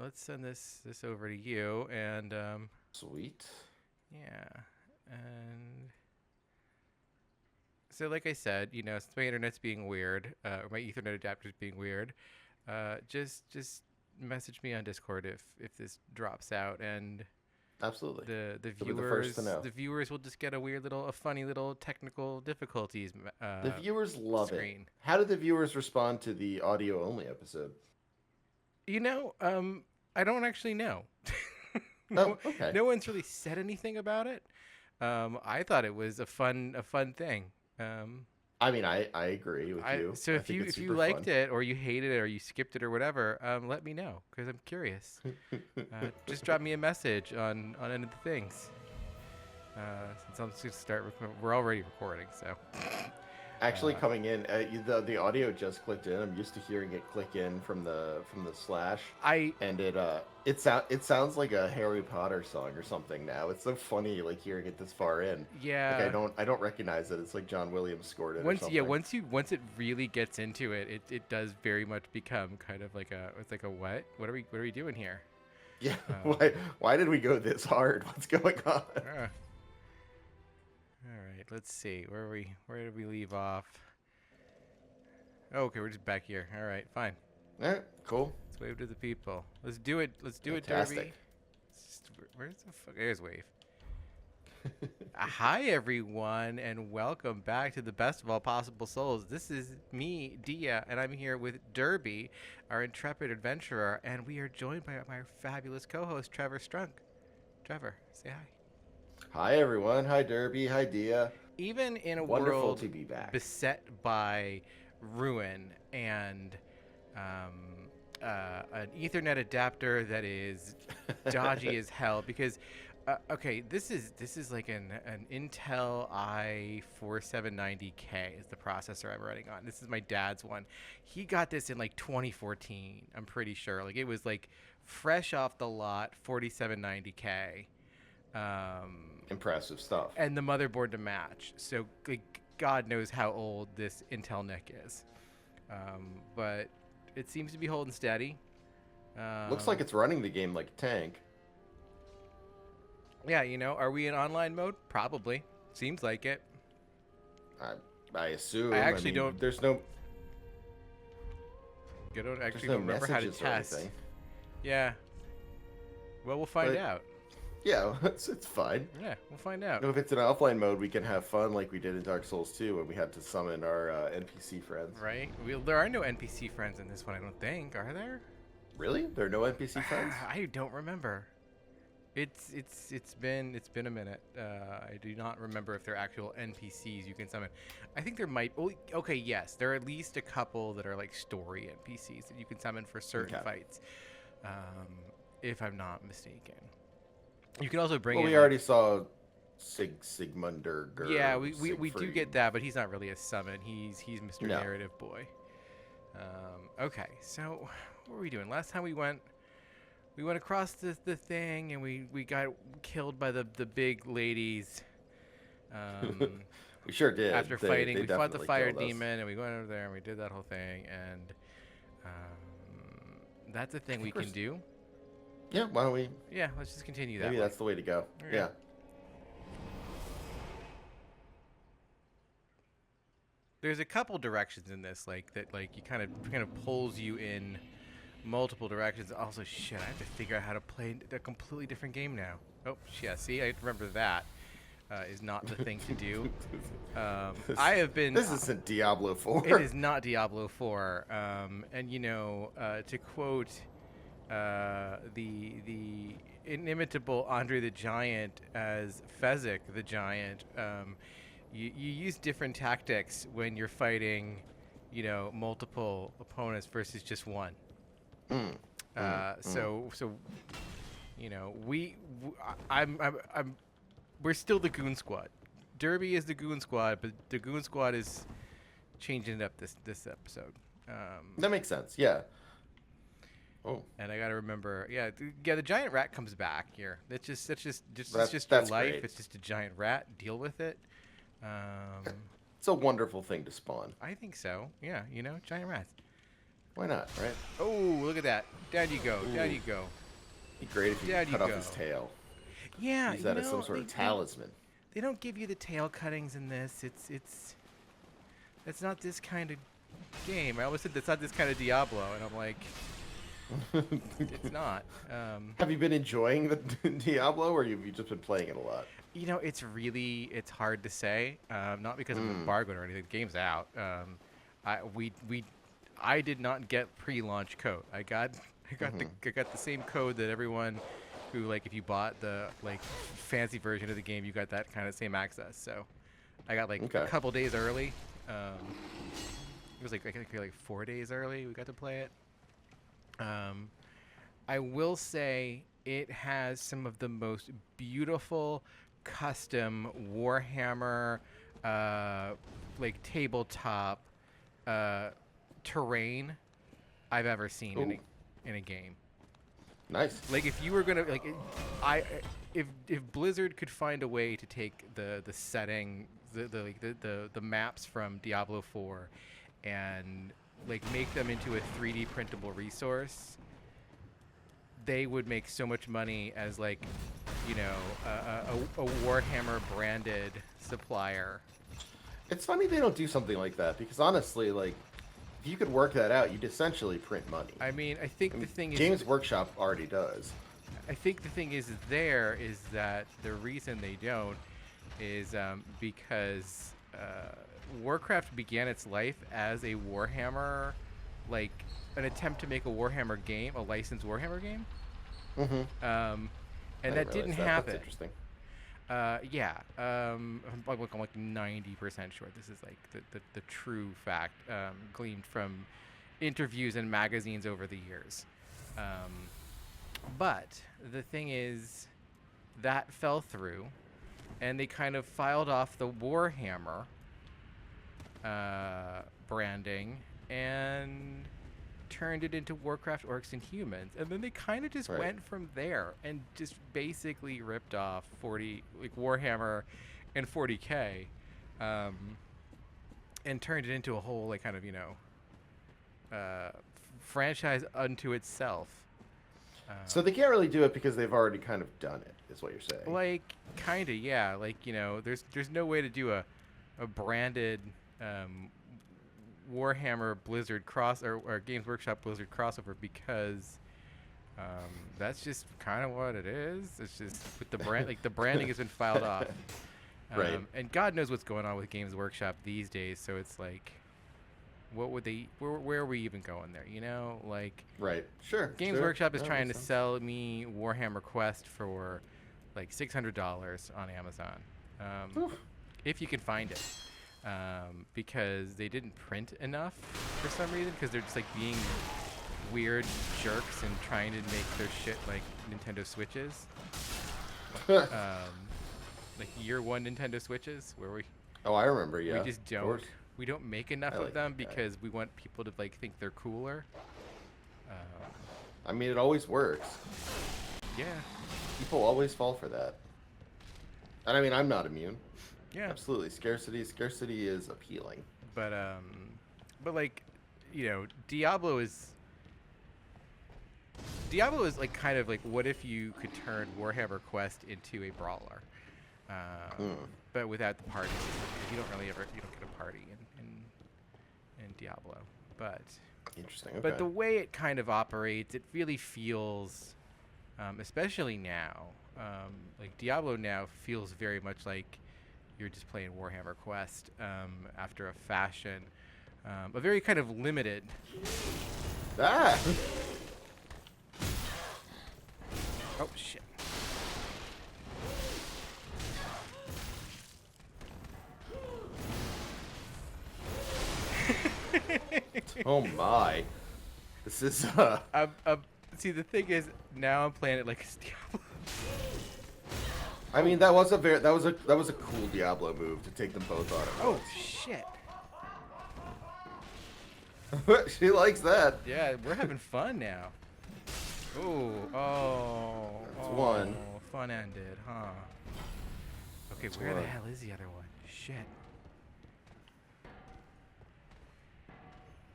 let's send this over to you, and Sweet. yeah, and so like I said, since my internet's being weird, or my Ethernet adapter's being weird, just message me on Discord if this drops out, and Absolutely. the You'll be the first to viewers know. the viewers will just get a funny little technical difficulties The viewers love it. screen. How did the viewers respond to the audio only episode? You know, I don't actually know. Oh, no, okay. no one's really said anything about it. I thought it was a fun thing. Um, I mean, I agree with you. so I if think you it's if you super liked fun. it or you hated it or you skipped it or whatever, let me know because I'm curious. Just drop me a message on any of the things. Since I'm just gonna we're already recording, so. Actually, Uh, coming in, the audio just clicked in. I'm used to hearing it click in from the slash, I and it sounds like a Harry Potter song or something now. It's so funny, like hearing it this far in. Like yeah. I don't recognize it. It's like John Williams scored it or Once yeah something. once it really gets into it, it does very much become kind of like a what are we doing here? Yeah. Um, Why did we go this hard? What's going on? uh, all right, let's see where did we leave off? Oh, okay, we're just back here. All right, fine. Cool. Let's wave to the people. Let's do it, Derby. Fantastic. Where's the fuck? There's wave. Hi everyone, and welcome back to the best of all possible souls. This is me, Dia, and I'm here with Derby, our intrepid adventurer, and we are joined by my fabulous co-host Trevor Strunk. Trevor, say hi. Hi everyone. Hi Derby. Hi Dia. Even in a Wonderful world to be back. beset by ruin and um, an Ethernet adapter that is dodgy as hell, because okay, this is like an Intel i4790K is the processor I'm running on. This is my dad's one. He got this in like 2014. I'm pretty sure. Like it was like fresh off the lot, 4790K. Um, Impressive stuff. and the motherboard to match. So like, God knows how old this Intel NIC is. But it seems to be holding steady. Looks like Um, it's running the game like a tank. yeah, are we in online mode? Probably. Seems like it. I I I assume. I actually mean, don't. I don't there's actually no don't remember how to messages or test. anything. Yeah. Well, we'll find But out. yeah, it's fine. Yeah, we'll find out. If it's an offline mode, we can have fun like we did in Dark Souls 2 when we had to summon our NPC friends. Right? There are no NPC friends in this one, I don't think. Are there? Really? There are no NPC friends? I don't remember. It's been a minute. I do not remember if they're actual NPCs you can summon. I think there might. Oh, okay, yes, there are at least a couple that are like story NPCs that you can summon for certain Okay. fights, um, if I'm not mistaken. You can also bring Well, in we like, already saw Sigmundur yeah, or we do Siegfried. get that, but he's not really a summon. He's Mr. No. Narrative Boy. Okay, so what were we doing last time we went? We went across the thing and we got killed by the big ladies. Um, We sure did. after They fighting, we fought the definitely fire killed us. demon and we went over there and we did that whole thing. And that's a I thing we think we're. can do. Yeah, why don't we? Yeah, let's just continue that Maybe way. that's the way to go. Okay. Yeah. There's a couple directions in this, like that, like you kind of pulls you in multiple directions. Also, shit, I have to figure out how to play a completely different game now. Oh, yeah, see, I remember that is not the thing to do. I have been. This isn't Diablo 4. It is not Diablo 4. And to quote the inimitable Andre the Giant as Fezzik the Giant, you use different tactics when you're fighting, multiple opponents versus just one. Mm, So we're still the Goon Squad. Derby is the Goon Squad, but the Goon Squad is changing it up this episode. That makes sense. Yeah. Oh, And I gotta remember, yeah, the giant rat comes back here. It's that, just your that's life. great. It's just a giant rat. Deal with it. Um, It's a wonderful thing to spawn. I think so. Yeah, giant rats. Why not, right? Oh, look at that. Down you go. Down Ooh. you go. Be great if you Down could you cut off go. his tail. Yeah, Use you that as some know, sort of talisman. they don't give you the tail cuttings in this. It's not this kind of game. I always said it's not this kind of Diablo, and I'm like, it's not. Have you been enjoying the Diablo, or have you just been playing it a lot? You know, it's hard to say. Not because I'm embargoed or anything. The game's out. I did not get pre-launch code. I got the same code that everyone who, like, if you bought the like fancy version of the game, you got that kind of same access. So I got like a couple days early. It was like I think like 4 days early. We got to play it. I will say it has some of the most beautiful custom Warhammer, like tabletop terrain I've ever seen in a game. Nice. Like if you were gonna like, if Blizzard could find a way to take the setting, the maps from Diablo 4, and like make them into a 3D printable resource, they would make so much money as like, you know, a Warhammer branded supplier. It's funny they don't do something like that, because honestly, like, if you could work that out, you'd essentially print money. I mean, I think the thing is, Games Workshop already does. I think the thing is that the reason they don't is because Warcraft began its life as a Warhammer, like an attempt to make a Warhammer game, a licensed Warhammer game. And that didn't happen. That's interesting. Yeah, I'm like 90% sure this is like the true fact, gleaned from interviews and magazines over the years. But the thing is, that fell through, and they kind of filed off the Warhammer branding and turned it into Warcraft Orcs and Humans, and then they kind of just went from there and just basically ripped off Warhammer and 40K, and turned it into a whole like kind of, you know, franchise unto itself. So they can't really do it because they've already kind of done it, is what you're saying. Like, kind of, yeah. Like, you know, there's no way to do a branded Warhammer Blizzard or Games Workshop Blizzard crossover, because that's just kind of what it is. It's just with the brand, like the branding has been filed off. Right. And God knows what's going on with Games Workshop these days. So it's like, what would they? Where are we even going there? You know, like. Right. Sure. Games Workshop is trying to sell me Warhammer Quest for like $600 on Amazon, if you can find it. Because they didn't print enough for some reason, because they're just like being weird jerks and trying to make their shit like Nintendo Switches. Like year one Nintendo Switches, where Oh, I remember, yeah. we just don't make enough of them because we want people to like think they're cooler. I mean, it always works. Yeah. People always fall for that. And I mean, I'm not immune. Yeah. Absolutely. Scarcity is appealing. But like, you know, Diablo is like kind of like, what if you could turn Warhammer Quest into a brawler, but without the party system, because you don't get a party in Diablo. But Interesting. Okay. But the way it kind of operates, it really feels, especially now, like Diablo now feels very much like you're just playing Warhammer Quest, after a fashion, a very kind of limited. Ah! Oh shit! Oh my! This is See, the thing is, now I'm playing it like it's Diablo. I mean, that was a cool Diablo move to take them both on at Oh shit! once. She likes that. Yeah, we're having fun now. Ooh, That's one. Fun ended, huh? Okay, where the hell is the other one? Shit.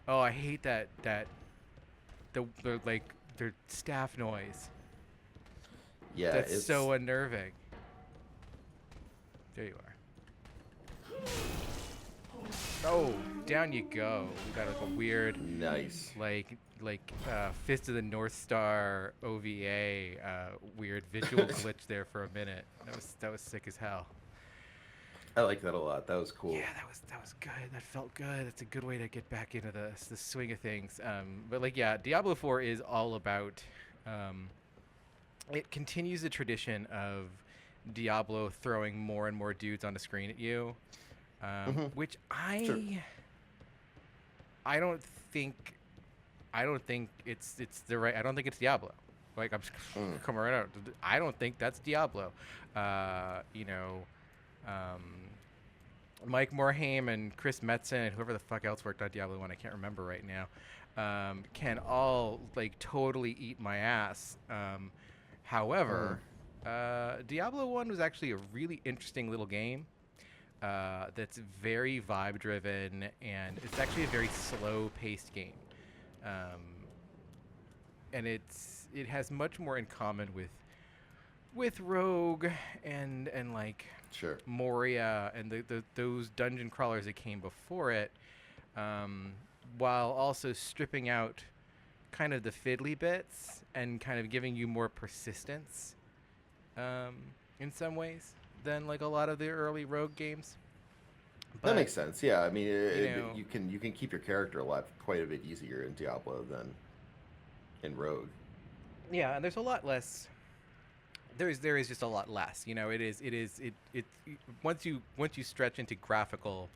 Oh, I hate that the like their staff noise. Yeah, That's it's so unnerving. There you are. Oh, down you go. We got like a weird, nice. Fist of the North Star OVA, weird visual glitch there for a minute. That was sick as hell. I like that a lot. That was cool. Yeah, that was good. That felt good. That's a good way to get back into the swing of things. But like, yeah, Diablo 4 is all about. Um, it continues the tradition of Diablo throwing more and more dudes on the screen at you, Hmm. which Sure. I don't think it's the right. I don't think it's Diablo. Like I'm just Mm. coming right out. I don't think that's Diablo. You know, um, Mike Morhaime and Chris Metzen and whoever the fuck else worked on Diablo 1, I can't remember right now, can all like totally eat my ass. Mm. However, Diablo 1 was actually a really interesting little game that's very vibe driven, and it's actually a very slow paced game. Um, and it has much more in common with Rogue and like Sure. Moria and those dungeon crawlers that came before it, um, while also stripping out kind of the fiddly bits and kind of giving you more persistence um, in some ways than like a lot of the early Rogue games. That But makes sense. Yeah, I mean, you know, you can keep your character alive quite a bit easier in Diablo than in Rogue. yeah, and there's a lot less. There is just a lot less. You know, once you stretch into graphical,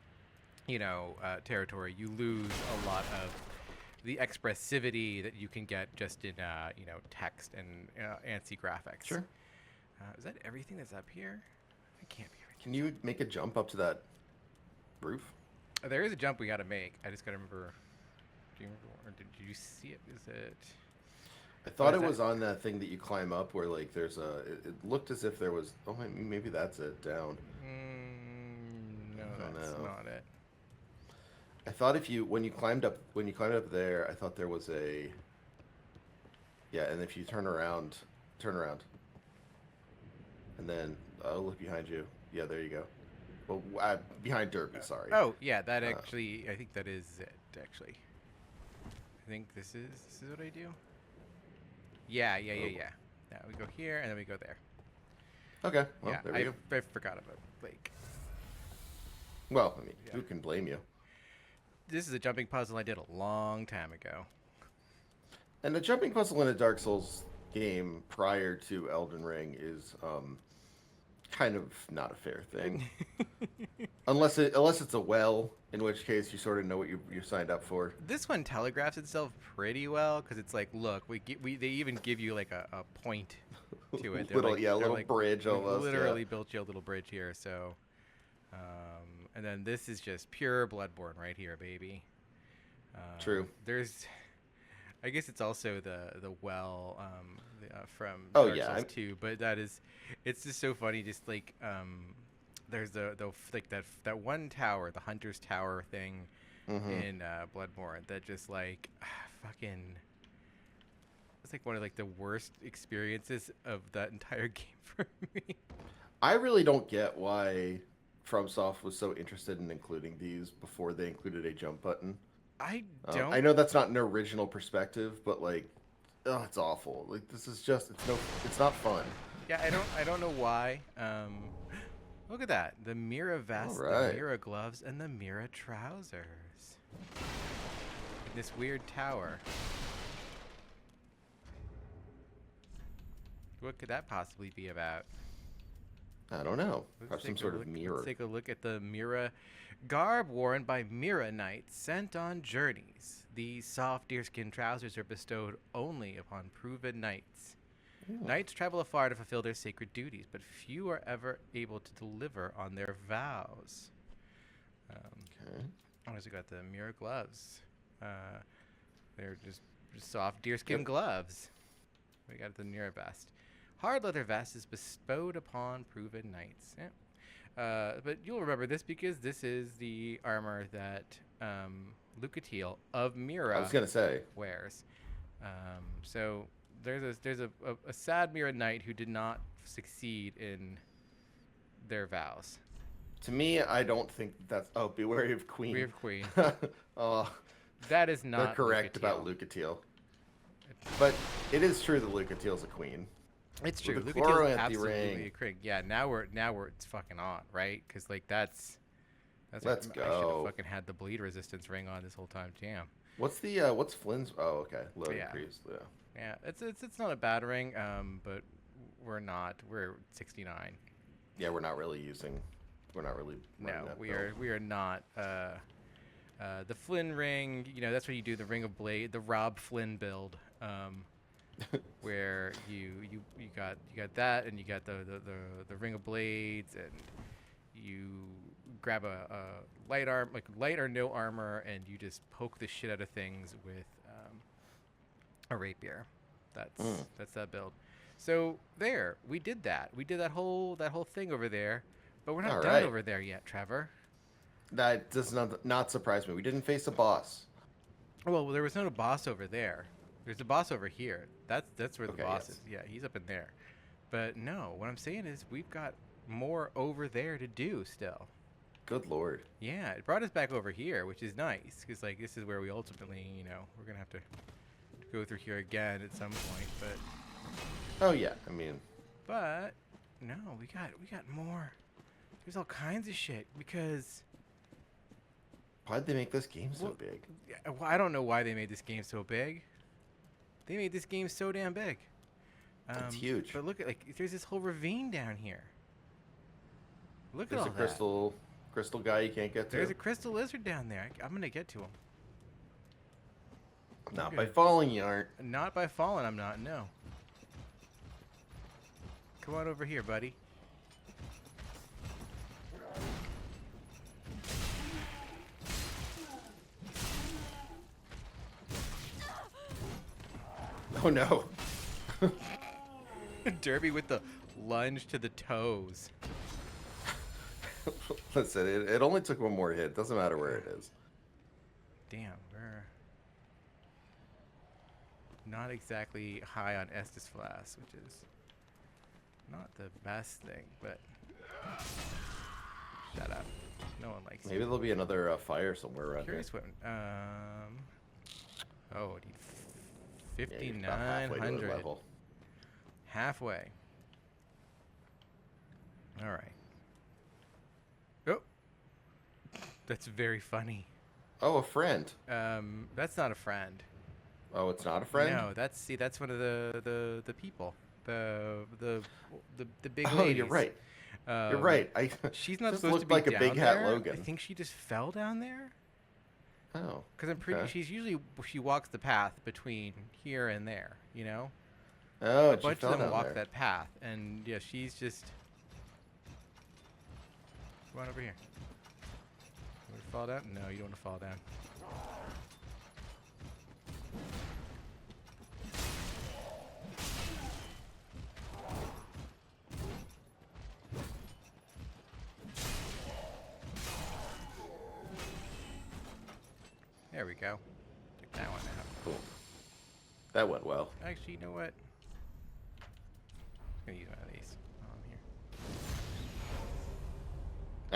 territory, you lose a lot of the expressivity that you can get just in text and ANSI graphics. Sure. Is that everything that's up here? It can't be everything Can that's you up make a jump up to that roof? here. There is a jump we got to make. I just got to remember. Do you remember? Or did you see it? Is it? I Oh, thought is it that? was on that thing that you climb up where like there's a. It looked as if there was. Oh, maybe that's it down. No, I don't that's know. not it. I thought if you when you climbed up there, I thought there was a. Yeah, and if you turn around, and then look behind you. Yeah, there you go. Well, behind Derby. Sorry. Oh, yeah, that Uh, actually, I think that is it. Actually, I think this is what I do. Yeah, yeah, yeah, oh, yeah. Yeah, we go here and then we go there. okay. Well, Yeah, there we go. I forgot about like. Well, I mean, Yeah, who can blame you? this is a jumping puzzle I did a long time ago. And the jumping puzzle in a Dark Souls game prior to Elden Ring is kind of not a fair thing, unless it's a well, in which case you sort of know what you signed up for. This one telegraphs itself pretty well because it's like, look, they even give you like a point to it. They're like, Little, yeah, a they're little like, bridge we've almost. Yeah, literally built you a little bridge here. So, and then this is just pure Bloodborne right here, baby. true. There's, I guess it's also the well from Oh Dark yeah, Souls 2, but it's just so funny. Just like there's the like that one tower, the Hunter's Tower thing hmm in Bloodborne that just like fucking. It's like one of like the worst experiences of that entire game for me. I really don't get why FromSoft was so interested in including these before they included a jump button. I I don't. know that's not an original perspective, but like, oh, it's awful. Like this is just it's not fun. Yeah, I don't know why. Look at that. The Mira All vest, the right. Mira gloves, and the Mira trousers. In this weird tower. What could that possibly be about? I don't know. Have Let's some take a sort of look. Let's mirror. take a look at the Mira garb worn by Mira knights sent on journeys. These soft deerskin trousers are bestowed only upon proven knights. Hmm, Knights travel afar to fulfill their sacred duties, but few are ever able to deliver on their vows. Um, okay. also got the Mira gloves. Uh, they're just soft deerskin Yep. gloves. We got the Mira vest. Hard leather vest is bestowed upon proven knights. Yeah. But you'll remember this because this is the armor that Lucatiel of I Mira was gonna say. wears. So there's a sad Mira knight who did not succeed in their vows. To me, I don't think that's. Oh, be wary of We Queen. have Queen. Oh, That is they're not correct about Lucatiel. Lucatiel. But it is true that Lucatiel's a queen. It's With true. the Lucatiel's Chloroanthy absolutely ring. a crit. Yeah, now we're it's fucking on, right? Because like that's like, Let's I should have go. fucking had the bleed resistance ring on this whole time. Damn. What's Flynn's? Oh, okay. Low Yeah. increase. Yeah. Yeah. It's not a bad ring. But we're not. We're 69. Yeah, we're not really using. We're not really. Running No, that we are not. The Flynn ring. You know, that's when you do the Ring of Blade, the Rob Flynn build. Where you got that, and you got the Ring of Blades, and you grab a light arm, like light or no armor, and you just poke the shit out of things with a rapier. That's that build. So there, we did that. We did that whole thing over there, but we're not All done right. over there yet, Trevor. That does not surprise me. We didn't face a boss. Well, there was no boss over there. There's a boss over here. That's where the Okay, boss yes. is. Yeah, he's up in there. But no, what I'm saying is we've got more over there to do still. Good lord. Yeah, it brought us back over here, which is nice because like this is where we ultimately, we're gonna have to go through here again at some point. Oh yeah. I mean, But no, we got more. There's all kinds of shit because why'd they make this game so Well, big? yeah, well, I don't know why they made this game so big. They made this game so damn big. It's huge. But look at there's this whole ravine down here. Look There's at a all that. crystal guy you can't get to. There's a crystal lizard down there. I'm gonna get to him. Not Okay. by falling, you aren't. Not by falling. I'm not. No. Come on over here, buddy. Oh no. Derby with the lunge to the toes. Listen, it only took one more hit. Doesn't matter where it is. Damn, we're not exactly high on Estus Flask, which is not the best thing, but shut up. No one likes Maybe you. there'll be another fire somewhere around here. Curious what. Oh, I need Yeah, you're about halfway to the 5,900. level. Halfway. All right. Oh, that's very funny. Oh, a friend. That's not a friend. Oh, it's not a friend? No, that's one of the people. The big Oh, ladies. you're right. You're Um, right. I She's not just supposed to looked be like a down big hat there. Logan. I think she just fell down there. Oh. Because I'm pretty. Okay. She's usually she walks the path between here and there. You know, Oh, a she bunch fell of them down walk there. that path, and yeah, she's just. Come on over here. You want to fall down? No, you don't want to fall down. There we go. Took that one out. Cool. That went well. Actually, you know what? I'm gonna use one of these while I'm here.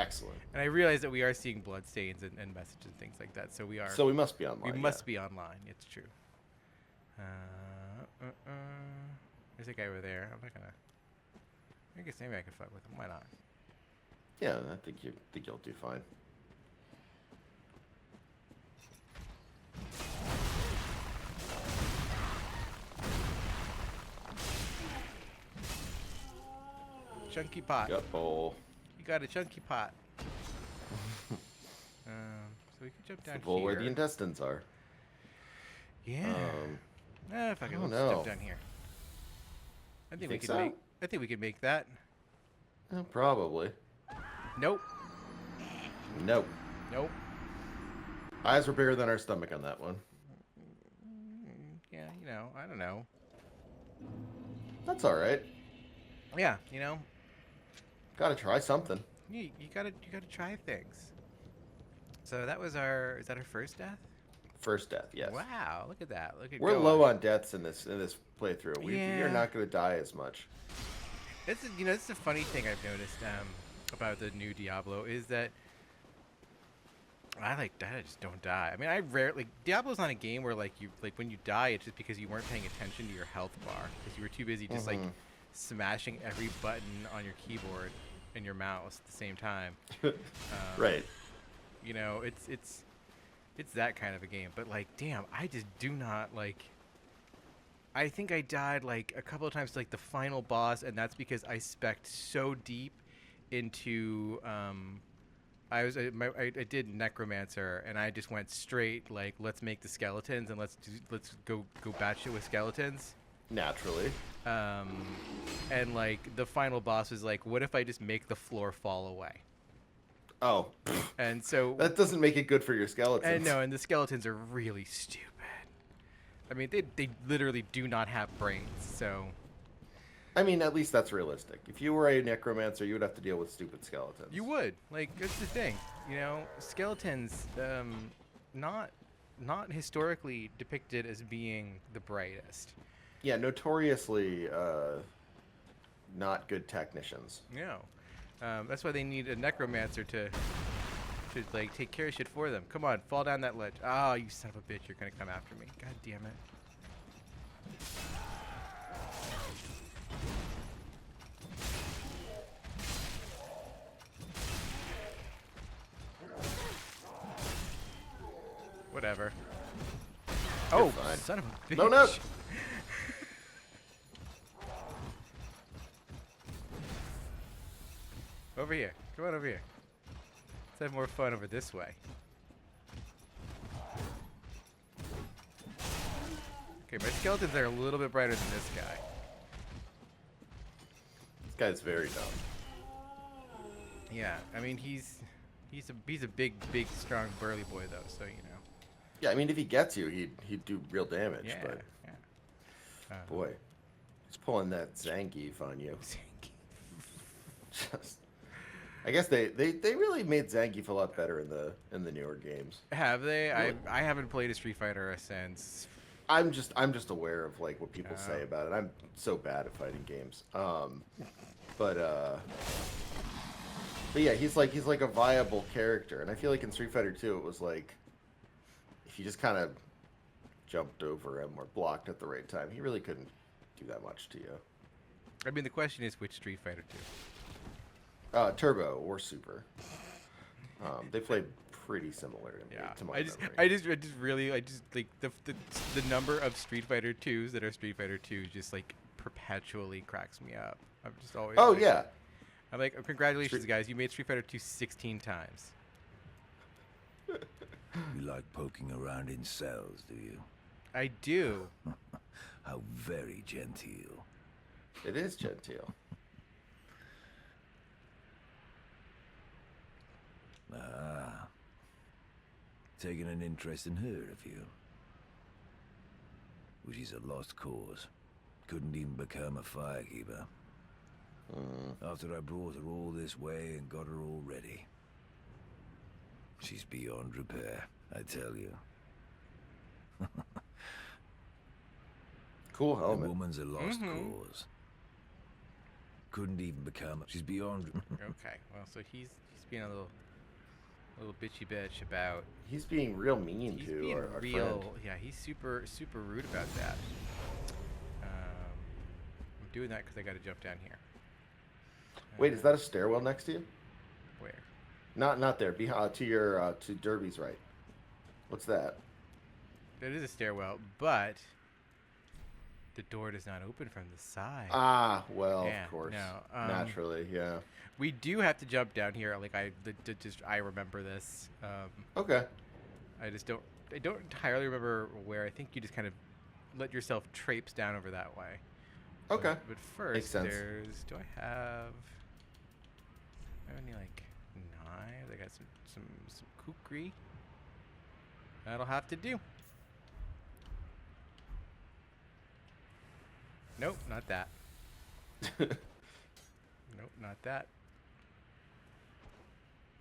Excellent. And I realize that we are seeing bloodstains and messages and things like that, so we are. So we must be online. we yeah. must be online. It's true. There's a guy over there. I'm not gonna. I guess maybe I could fuck with him. Why not? Yeah, I think you'll do fine. Chunky pot. Gut bowl. You got a chunky pot. So we could jump It's the down bowl here. where the intestines are. Yeah. Fuck it. I Let's don't jump know. down here. I think we think could so? make. I think we could make that. Probably. Nope. Nope. Nope. Eyes were bigger than our stomach on that one. Yeah. I don't know. That's all right. Yeah. Gotta try something. You gotta try things. So that was our. Is that our first death? First death, yes. Wow, look at that. Look at We're going. low on deaths in this playthrough. We are Yeah. not going to die as much. It's this is a funny thing I've noticed about the new Diablo is that I just don't die. I mean, I rarely Diablo's not a game where like when you die, it's just because you weren't paying attention to your health bar because you were too busy just like smashing every button on your keyboard and your mouse at the same time. Right. You know, it's that kind of a game. But like, damn, I just do not like. I think I died like a couple of times to like the final boss, and that's because I spec'd so deep into I did Necromancer, and I just went straight like let's make the skeletons and let's go batshit with skeletons. Naturally. And like the final boss was like, what if I just make the floor fall away? Oh. And so That doesn't make it good for your skeletons. and no, and the skeletons are really stupid. I mean, they literally do not have brains, so. I mean, at least that's realistic. If you were a necromancer, you would have to deal with stupid skeletons. You would. Like, that's the thing. You know, skeletons, not historically depicted as being the brightest. Yeah, notoriously not good technicians. No. That's why they need a necromancer to like take care of shit for them. Come on, fall down that ledge. Oh, you son of a bitch, you're gonna come after me. God damn it. Whatever. Oh, fine. son of a bitch. No, no. Over here. Come on over here. Let's have more fun over this way. Okay, my skeletons are a little bit brighter than this guy. This guy's very dumb. Yeah, I mean he's a big, strong, burly boy though, so you know. Yeah, I mean, if he gets you, he'd do real damage. Yeah. But Yeah. boy, he's pulling that Zangief on you. Just, I guess they really made Zangief a lot better in the newer games. Have they? Really? I haven't played a Street Fighter since. I'm just aware of like what people say about it. I'm so bad at fighting games. But yeah, he's like a viable character, and I feel like in Street Fighter 2 it was like if you just kind of jumped over him or blocked at the right time, he really couldn't do that much to you. I mean, the question is which Street Fighter 2? Turbo or Super. They played pretty similar to me. Yeah, To my I just memory. like the number of Street Fighter 2s that are Street Fighter 2 just like perpetually cracks me up. I'm just always. Oh like, yeah. I'm like, oh, congratulations, guys! You made Street Fighter 2 16 times. You like poking around in cells, do you? I do. How very genteel. It is genteel. Ah. Taking an interest in her, have you? Well, she's a lost cause. Couldn't even become a firekeeper. After I brought her all this way and got her all ready. She's beyond repair, I tell you. Cool The helmet. woman's a lost cause. Couldn't even become. She's beyond. Okay, well, so he's being a little bitchy bitch about. He's being real mean He's to being our friend. real. Yeah, he's super rude about that. I'm doing that because I got to jump down here. Wait, is that a stairwell next to you? Where? Not there. Behind to your to Derby's right. What's that? That is a stairwell, but the door does not open from the side. Ah, well, Yeah, of course. no, Naturally, yeah. We do have to jump down here. Like I remember this. Okay. I don't entirely remember where. I think you just kind of let yourself traipse down over that way. Okay. But first, Makes sense. do I have any like knives? I got some kukri. That'll have to do. Nope, not that. Nope, not that.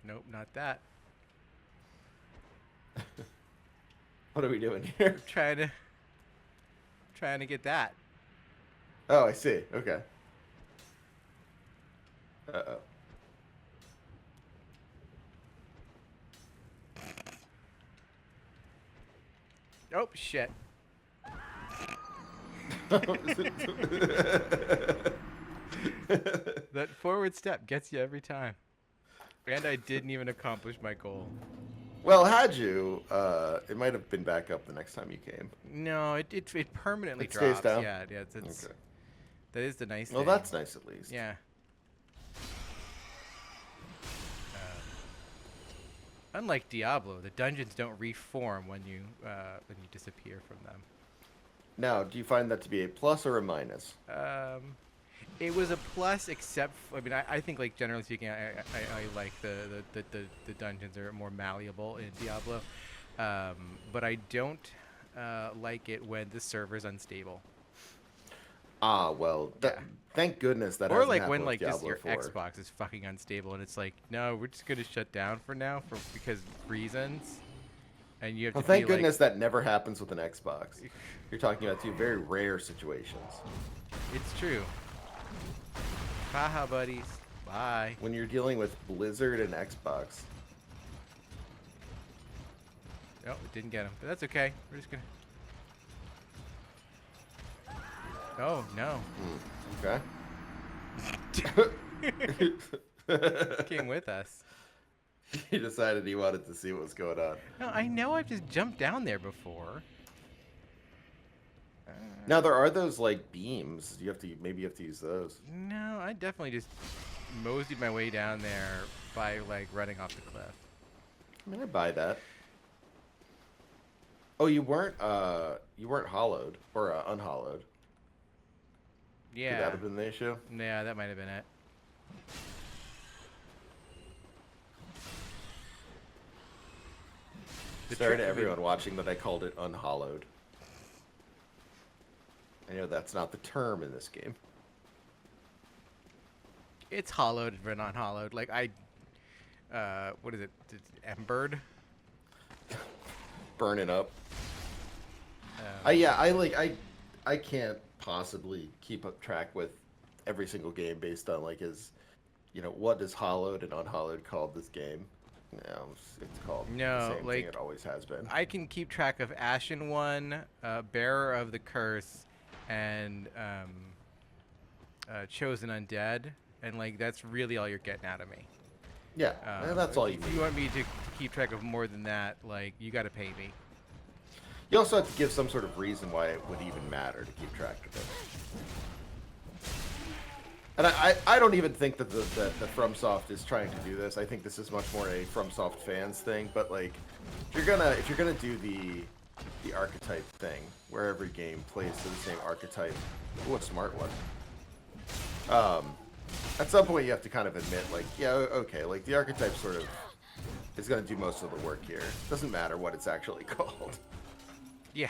Nope, not that. What are we doing here? Trying to get that. Oh, I see. Okay. Uh-oh. Oh shit. That forward step gets you every time. And I didn't even accomplish my goal. Well, had you, it might have been back up the next time you came. No, it permanently It stays drops. down? Yeah, yeah. It's Okay. that is the nice Well, thing. that's nice at least. Yeah. Unlike Diablo, the dungeons don't reform when you disappear from them. Now, do you find that to be a plus or a minus? It was a plus, except I mean, I think like generally speaking, I like the dungeons are more malleable in Diablo, but I don't like it when the server's unstable. Ah, well, Yeah. thank goodness that Or hasn't like happened when with like just Diablo your 4. Xbox is fucking unstable and it's like, no, we're just gonna shut down for now because reasons, and you have Well, to thank be goodness that never happens with an Xbox. You're talking about two very rare situations. like, it's true. Haha, buddies. Bye. When you're dealing with Blizzard and Xbox. Oh, it didn't get him, but that's okay. We're just gonna. Oh no. Okay. Came with us. He decided he wanted to see what was going on. No, I know I've just jumped down there before. Now there are those like beams. Maybe you have to use those. No, I definitely just moseyed my way down there by like running off the cliff. I mean, I buy that. Oh, you weren't hollowed or unhollowed. Could Yeah. that have been the issue? Yeah, that might have been it. Sorry to everyone watching that I called it unhollowed. I know that's not the term in this game. It's hollowed but not hollowed. Like what is it? It's embered. Burning up. I can't possibly keep up track with every single game based on like what is hollowed and unhollowed called this game. No, it's called No, the same like, thing it always has been. I can keep track of Ashen One, Bearer of the Curse, and Chosen Undead, and like that's really all you're getting out of me. Yeah, that's all you If need. you want me to keep track of more than that, like you got to pay me. You also have to give some sort of reason why it would even matter to keep track of it. And I don't even think that the FromSoft is trying to do this. I think this is much more a FromSoft fans thing. But like, if you're gonna do the archetype thing, where every game plays to the same archetype, ooh, a smart one. At some point you have to kind of admit, like, yeah, okay, like the archetype sort of is gonna do most of the work here. Doesn't matter what it's actually called. Yeah.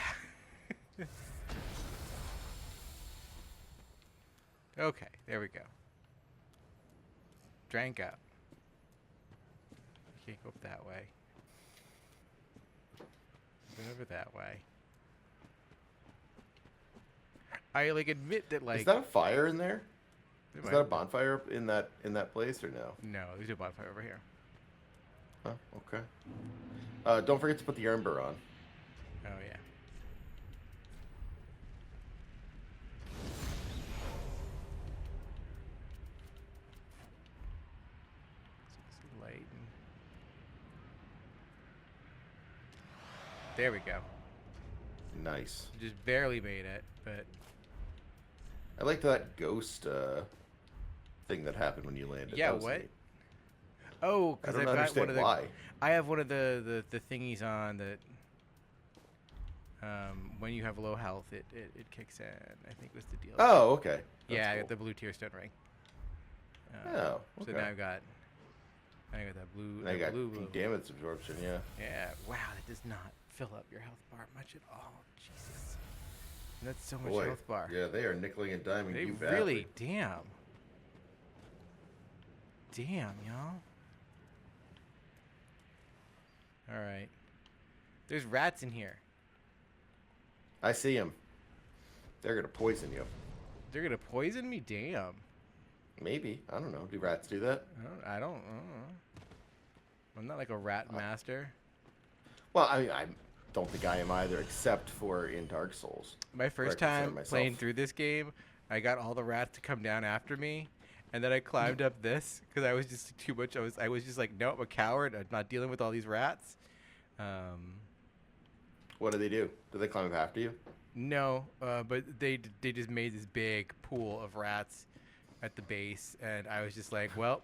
Okay, there we go. Drank up. You can't go up that way. Go over that way. I like admit that like Is that a fire in there? there Is might- that a bonfire in that place or no? No, there's a bonfire over here. Oh, okay. Don't forget to put the ember on. Oh yeah. It's light. There we go. Nice. Just barely made it, but I liked that ghost thing that happened when you landed. yeah. That was What? neat. Oh, I because don't I've got one understand of the. why. I have one of the thingies on that. When you have low health, it kicks in. I think was the deal. Oh, okay. That's yeah, I cool. got the blue tier stone ring. Oh, So okay. now I got that blue. Now you that got blue, peak damage absorption, yeah. Yeah. Wow, that does not fill up your health bar much at all. Jesus. And that's so much Boy, health bar. yeah, they are nickeling and diming They you badly. really, damn. Damn, y'all. All right. There's rats in here. I see them. They're gonna poison you. They're gonna poison me? Damn. Maybe. I don't know. Do rats do that? I don't know. I'm not like a rat master. Well, I don't think I am either, except for in Dark Souls. My first where I consider time myself- playing through this game, I got all the rats to come down after me, and then I climbed up this because I was just too much. I was just like, no, I'm a coward. I'm not dealing with all these rats. What do they do? Do they climb up after you? No, but they just made this big pool of rats at the base, and I was just like, well,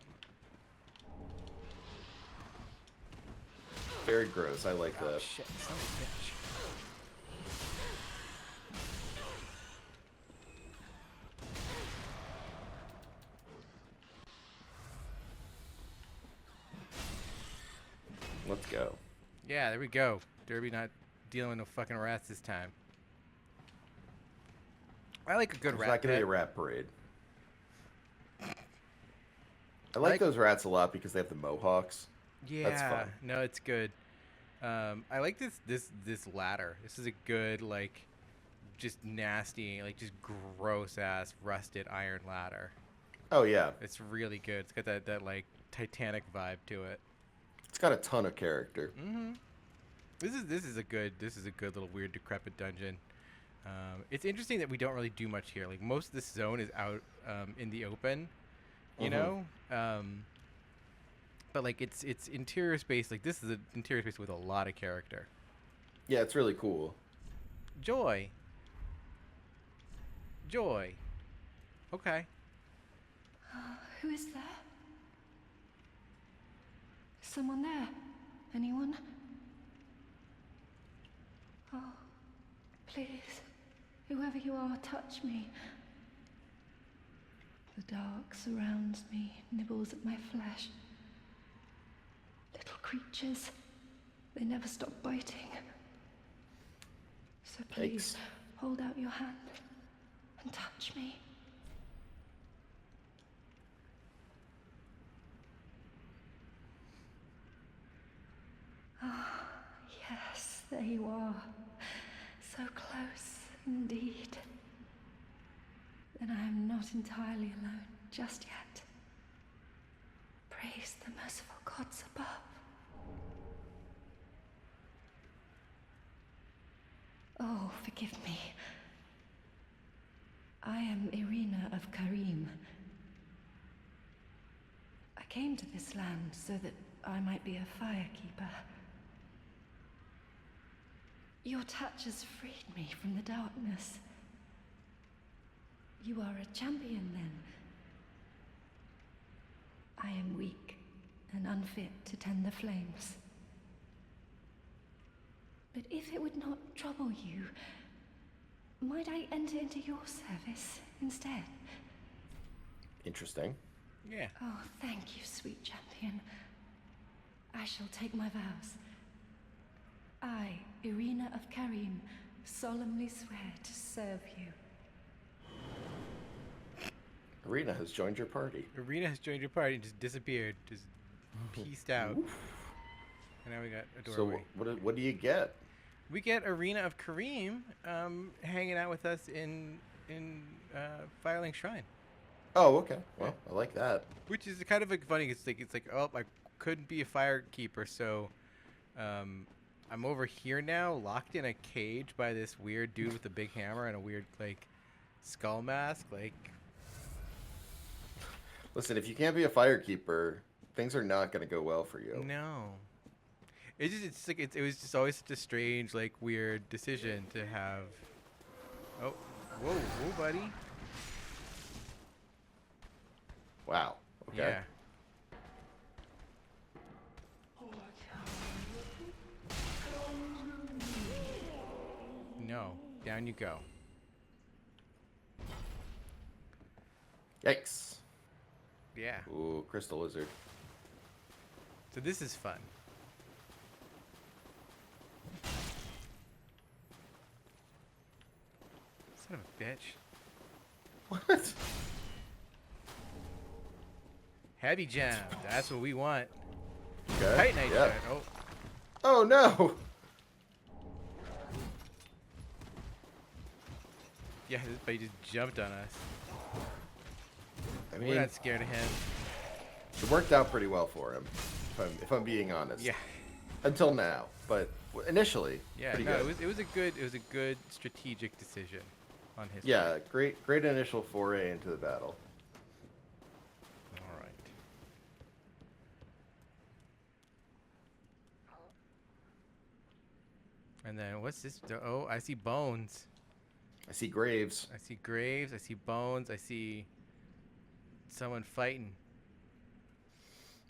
Very gross. I like oh, that. shit, son of a bitch. Let's go. Yeah, there we go. Derby not dealing with no fucking rats this time. I like a good There's rat not gonna be pet. a rat parade. I like those rats a lot because they have the mohawks. Yeah, That's fun. no, it's good. I like this ladder. This is a good, like, just nasty, like, just gross ass rusted iron ladder. Oh yeah, It's really good. It's got that like Titanic vibe to it. it's got a ton of character. Mm-hmm. This is a good little weird decrepit dungeon. It's interesting that we don't really do much here. Like, most of this zone is out in the open, you know. But like it's interior space. Like, this is an interior space with a lot of character. Yeah, it's really cool. Joy. Okay. Who is there? Is someone there? Anyone? Oh, please, whoever you are, touch me. The dark surrounds me, nibbles at my flesh. Little creatures, they never stop biting. So please, Yikes. hold out your hand and touch me. Ah, yes, there you are. So close, indeed. Then I am not entirely alone just yet. Praise the merciful gods above. Oh, forgive me. I am Irina of Karim. I came to this land so that I might be a firekeeper. Your touch has freed me from the darkness. You are a champion, then. I am weak and unfit to tend the flames. But if it would not trouble you, might I enter into your service instead? Interesting. Yeah. Oh, thank you, sweet champion. I shall take my vows. I, Irina of Karim, solemnly swear to serve you. Arena has joined your party. Arena has joined your party and just disappeared, just pieced out. And now we got a So doorway. what do you get? We get Arena of Kareem hanging out with us in Firelink Shrine, Oh, okay. Well, I like that. which is kind of like funny. It's like oh, I couldn't be a firekeeper, so I'm over here now, locked in a cage by this weird dude with a big hammer and a weird like skull mask. Like, Listen, if you can't be a firekeeper, things are not going to go well for you. no. It was just always such a strange, like, weird decision to have. Oh, whoa, buddy. Wow. Okay. Yeah. No, down you go. Yikes. Yeah. Ooh, crystal lizard. So this is fun. Son of a bitch. What? Heavy jam. That's what we want. Okay. Titanite yeah. shard. Oh, Oh no. Yeah, but he just jumped on us. I We're mean, not scared of him. it worked out pretty well for him, if I'm being honest. Yeah. Until now, but initially, Yeah, pretty no, good. it was a good strategic decision on his Yeah, part. great initial foray into the battle. All right. And then what's this? Oh, I see bones. I see graves. I see graves. I see bones. I see someone fighting.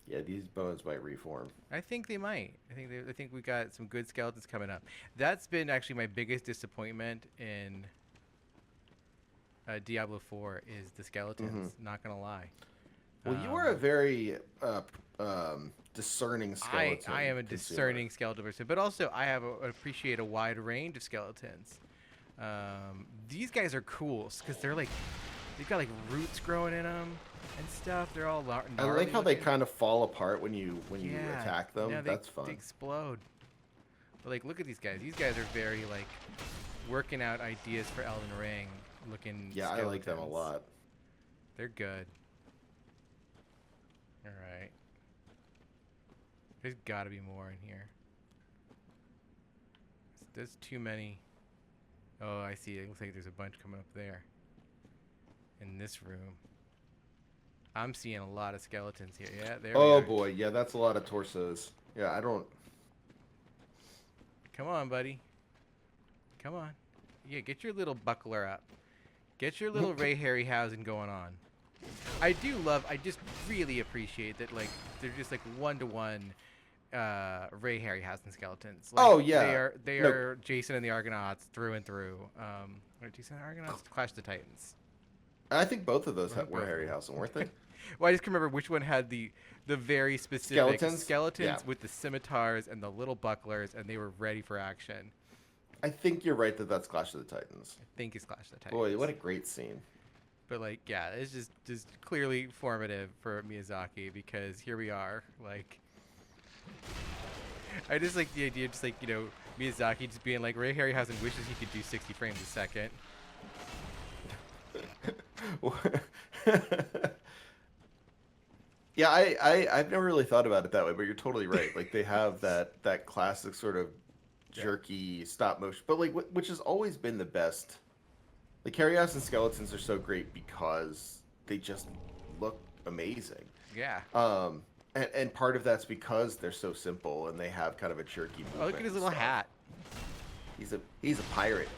Yeah, these bones might reform. I think they might. I think we got some good skeletons coming up. That's been actually my biggest disappointment in Diablo 4 is the skeletons. Not gonna lie. Well, you are a very discerning skeleton. I am a consumer. discerning skeleton person, but also I appreciate a wide range of skeletons. These guys are cool because they're like they've got like roots growing in them and stuff. They're all gnarly. I like how they looking. kind of fall apart when you Yeah, attack them. yeah, That's They fun. explode. But like, look at these guys. These guys are very like working out ideas for Elden Ring looking. Yeah, I like them a skeletons. lot. They're good. All right. There's got to be more in here. There's too many. Oh, I see. It looks like there's a bunch coming up there. In this room. I'm seeing a lot of skeletons here. Yeah, there we Oh are. boy, yeah, that's a lot of torsos. Yeah, I don't. Come on, buddy. Come on. Yeah, get your little buckler up. Get your little Ray Harryhausen going on. I just really appreciate that, like, they're just, like, one-to-one Ray Harryhausen skeletons. Like, Oh, yeah. They No. are Jason and the Argonauts through and through. Or Jason and the Argonauts? Clash of the Titans. I think both of those Right, were both of them. Harryhausen, weren't they? Well, I just can remember which one had the very specific Skeletons? Yeah. with the scimitars and the little bucklers, and they were ready for action. I think you're right that that's Clash of the Titans. I think it's Clash of the Titans. Boy, what a great scene. But like, yeah, it's just clearly formative for Miyazaki because here we are. Like, I just like the idea, just like Miyazaki just being like Ray Harryhausen wishes he could do 60 frames a second. Yeah, I've never really thought about it that way, but you're totally right. Like they have that classic sort of jerky stop motion, but like which has always been the best. Like Harryhausen skeletons are so great because they just look amazing. Yeah. And part of that's because they're so simple and they have kind of a jerky movement. Oh, look at his and little stuff. hat. He's a pirate.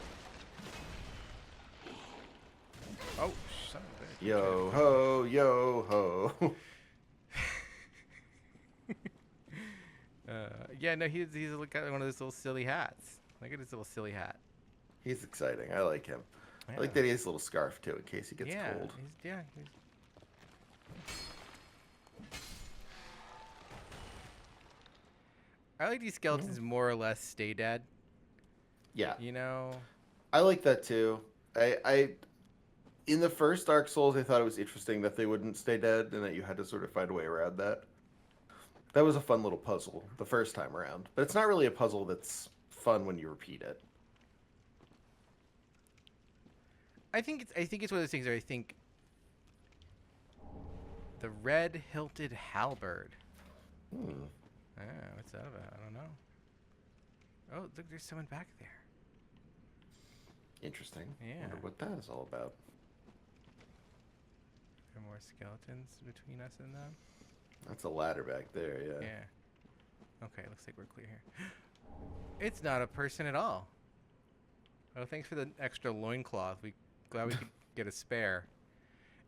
Oh, son of a bitch. Yo ho, yo ho. Yeah, no, he's got one of those little silly hats. Look at his little silly hat. He's exciting. I like him. Yeah. I like that he has a little scarf too in case he gets yeah, cold. He's... I like these skeletons more or less stay dead. Yeah, You know? I like that too. I in the first Dark Souls, I thought it was interesting that they wouldn't stay dead and that you had to sort of find a way around that. That was a fun little puzzle the first time around, but it's not really a puzzle that's fun when you repeat it. I think it's one of those things where I think the red hilted halberd. Ah, what's that about? I don't know. Oh, look, there's someone back there. Interesting. Yeah. Wonder what that is all about. There are more skeletons between us and them. That's a ladder back there, yeah. Yeah. Okay, looks like we're clear here. It's not a person at all. Oh, thanks for the extra loincloth. Glad we could get a spare.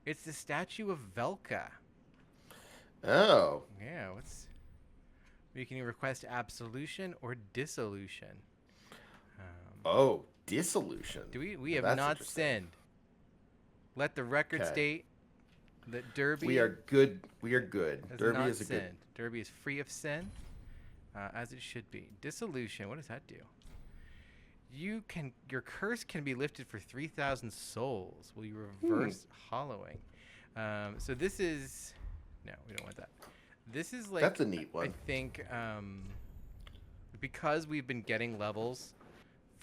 It's the statue of Velka. Oh. Yeah, you can request absolution or dissolution. Oh, dissolution. We have That's not interesting. sinned. Let the record 'Kay. state that Derby We are good. We are good. has Derby not is a sinned. good. Derby is free of sin, as it should be. Dissolution. What does that do? Your curse can be lifted for 3,000 souls. Will you reverse hollowing? So this is no, we don't want that. This is like That's a neat one. I think because we've been getting levels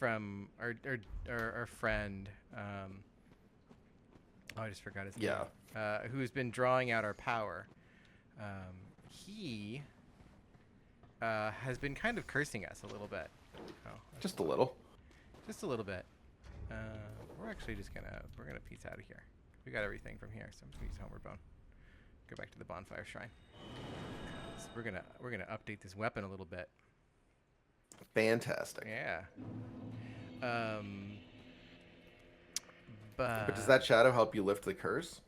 from our friend. Oh, I just forgot his name. Yeah. Who's been drawing out our power. He has been kind of cursing us a little bit. Oh, Just a little. just a little bit. We're actually just gonna piece out of here. We got everything from here, so I'm just gonna use Homeward Bone. Go back to the bonfire shrine. So we're gonna update this weapon a little bit. Fantastic. Yeah. But does that shadow help you lift the curse?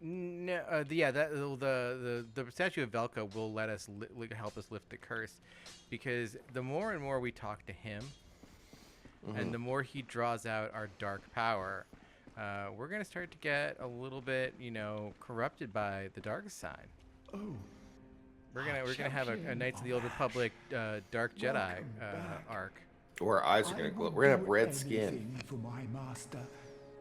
No, yeah, the statue of Velka will let us help us lift the curse, because the more and more we talk to him, and the more he draws out our dark power, we're gonna start to get a little bit, corrupted by the dark side. Oh, We're gonna have a Knights of the Old Republic Dark Jedi arc. Or our eyes are gonna glow. We're gonna have red skin, anything for my master.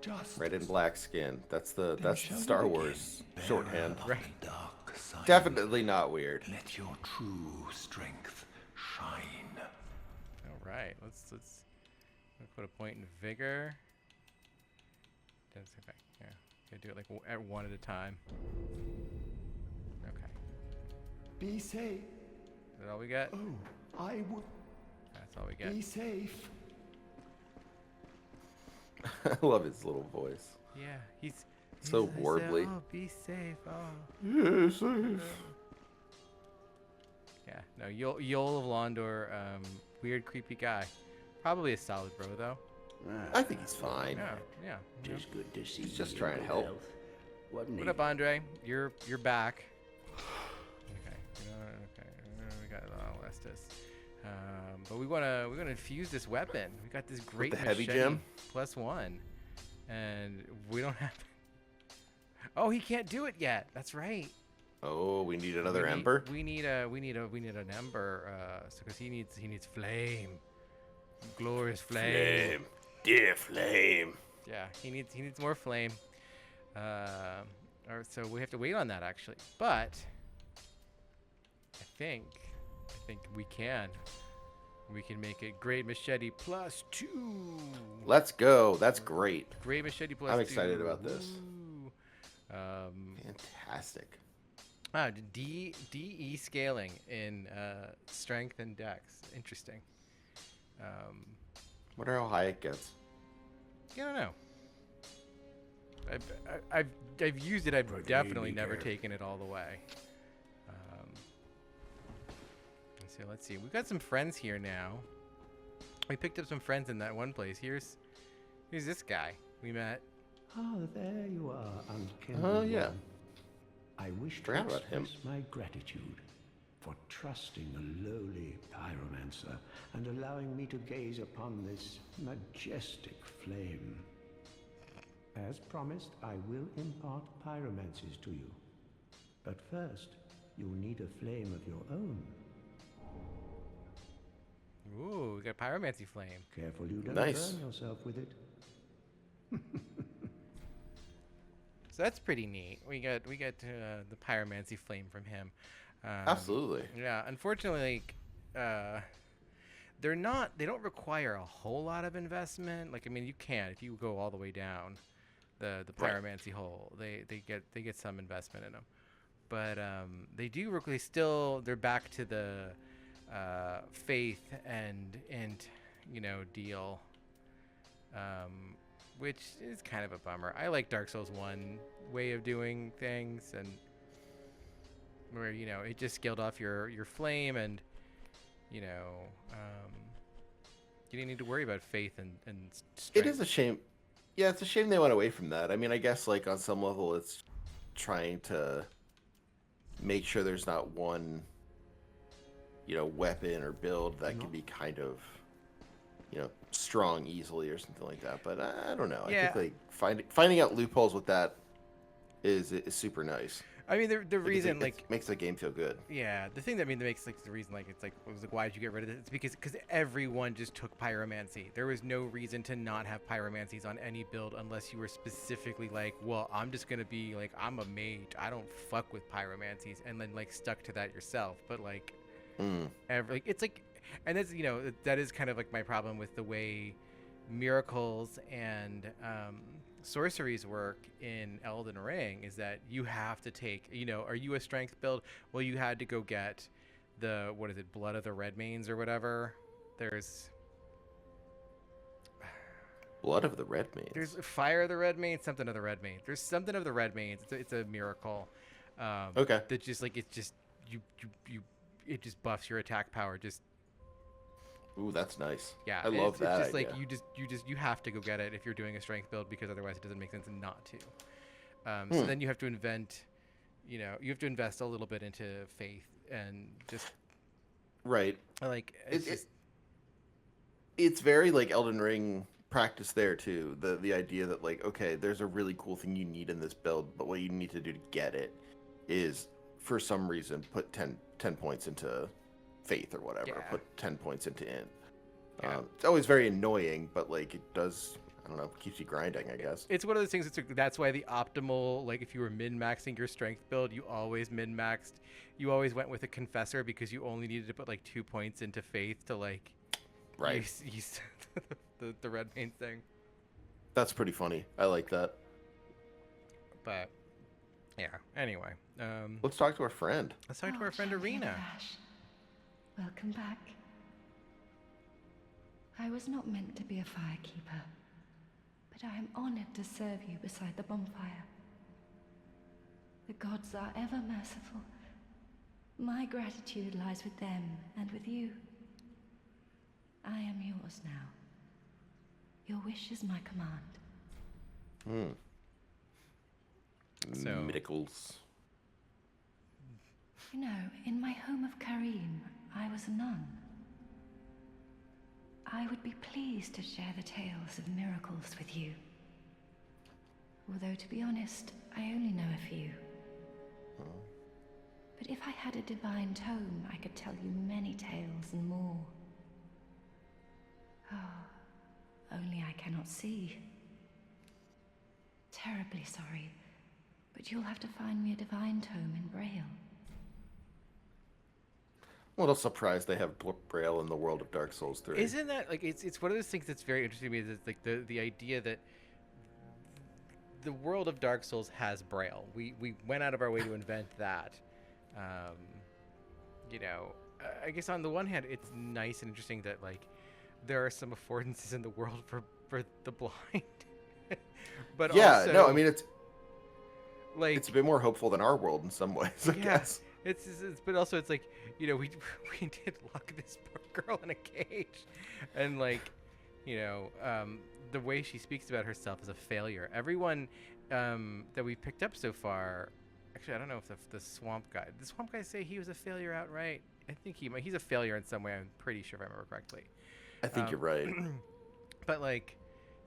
Just red and black skin. That's the shall we Star begin? Wars shorthand. Of the dark side. Definitely not weird. Let your true strength shine. All right, let's put a point in vigor. That's okay. Yeah, gotta do it like at one at a time. Okay, be safe. is that all we got? Oh, I would That's all we got. be safe. I love his little voice. Yeah, he's So I said, warbly. oh, be safe. Oh. Yeah, safe. Yeah, no, Yol of Londor, weird, creepy guy. Probably a solid bro though. I think he's fine. Yeah, yeah. yeah. Just good to see He's you just in trying to good help. health. Wasn't What he? up, Andre? You're back. Okay, we got Alestis. But we're gonna infuse this weapon. We got this great the heavy machete gem? +1, and we don't have. Oh, he can't do it yet. That's right. Oh, we need another We need- ember. We need an ember. Because he needs flame, glorious flame. Dear flame. Yeah, he needs more flame. Or so we have to wait on that actually. But I think we can. We can make it great machete +2. Let's go. That's great. Great machete +2. I'm excited about this. Woo. Fantastic. DE scaling in strength and dex. Interesting. Wonder how high it gets. I don't know. I've used it. I've definitely never taken it all the way. Let's see. We've got some friends here now. We picked up some friends in that one place. Here's this guy we met. Ah, there you are, unkindled Oh, yeah. one. I wish to Forgot about him. express my gratitude for trusting a lowly pyromancer and allowing me to gaze upon this majestic flame. As promised, I will impart pyromancies to you. But first, you'll need a flame of your own. Ooh, we got pyromancy flame. Careful you don't Nice. burn yourself with it. So that's pretty neat. We got the pyromancy flame from him. Absolutely. Yeah. Unfortunately, they don't require a whole lot of investment. Like, I mean, you can if you go all the way down the Right. pyromancy hole. They get some investment in them, but they're back to the faith and deal, which is kind of a bummer. I like Dark Souls 1 way of doing things, and where it just scaled off your flame, and you didn't need to worry about faith and strength. It is a shame. Yeah, it's a shame they went away from that. I mean, I guess like on some level, it's trying to make sure there's not one, weapon or build that can be kind of, strong easily or something like that. But I don't know. Yeah. I think like finding out loopholes with that is super nice. I mean, the Because reason it makes the game feel good. yeah, the thing that makes the reason why did you get rid of it? It's because everyone just took pyromancy. There was no reason to not have pyromancies on any build unless you were specifically like, well, I'm just gonna be like, I'm a mage, I don't fuck with pyromancies, and then like stuck to that yourself. But like, it's like And that's, that is kind of like my problem with the way miracles and sorceries work in Elden Ring, is that you have to take, are you a strength build? Well, you had to go get the, what is it, Blood of the Redmanes or whatever. There's Blood of the Redmanes. There's Fire of the Redmanes, something of the Redmanes. There's something of the Redmanes. It's a miracle. Okay. That just like it's just you it just buffs your attack power. Just Ooh, that's nice. yeah, I love that. It's just like idea. you have to go get it if you're doing a strength build, because otherwise it doesn't make sense not to. So then you have to you have to invest a little bit into faith and just Right. like It's very like Elden Ring practice there too. The idea that like, okay, there's a really cool thing you need in this build, but what you need to do to get it is for some reason put 10 points into faith or whatever. Yeah. Put 10 points into int. Yeah. It's always very annoying, but like it does, I don't know, keeps you grinding, I guess. It's one of those things. That's why the optimal, like if you were min-maxing your strength build, you always min-maxed. You always went with a confessor because you only needed to put like 2 points into faith to like Right. use the red paint thing. That's pretty funny. I like that. But yeah. Anyway, Let's talk to our friend. let's talk to Oh, our friend Champion Arena. Ash. Welcome back. I was not meant to be a firekeeper, but I am honored to serve you beside the bonfire. The gods are ever merciful. My gratitude lies with them and with you. I am yours now. Your wish is my command. So- Miracles. You know, in my home of Karim, I was a nun. I would be pleased to share the tales of miracles with you. Although, to be honest, I only know a few. But if I had a divine tome, I could tell you many tales and more. Oh, only I cannot see. Terribly sorry, but you'll have to find me a divine tome in Braille. I'm a little surprised they have Braille in the world of Dark Souls 3. Isn't that like it's one of those things that's very interesting to me? Is it's like the idea that the world of Dark Souls has Braille. We went out of our way to invent that. I guess on the one hand, it's nice and interesting that like there are some affordances in the world for the blind. But yeah, also, no, I mean it's like a bit more hopeful than our world in some ways, I guess. It's but also it's like, we did lock this poor girl in a cage, and like, the way she speaks about herself as a failure. Everyone that we picked up so far, actually, I don't know if the swamp guy. Did the swamp guy say he was a failure outright? I think he's a failure in some way. I'm pretty sure if I remember correctly. I think you're right. But like,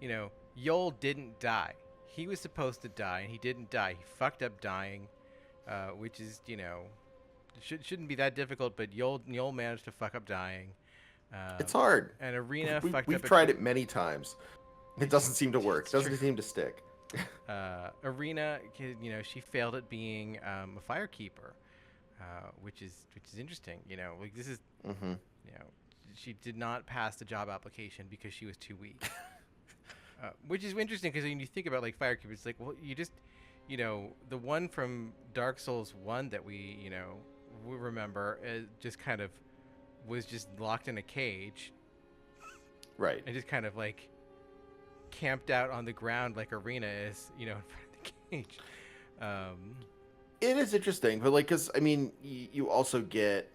Yol didn't die. He was supposed to die, and he didn't die. He fucked up dying, which is, shouldn't be that difficult. But Yol managed to fuck up dying. It's hard. And Arena fucked up. We've tried it many times. It doesn't seem to work. It doesn't seem to stick. Arena, she failed at being a firekeeper, which is interesting. Like this is, she did not pass the job application because she was too weak. Which is interesting because when you think about like firekeepers, it's like, well, you just, the one from Dark Souls 1 that we remember just kind of was just locked in a cage, Right. and just kind of like camped out on the ground like Arena is, in front of the cage. It is interesting, but like, because I mean, you also get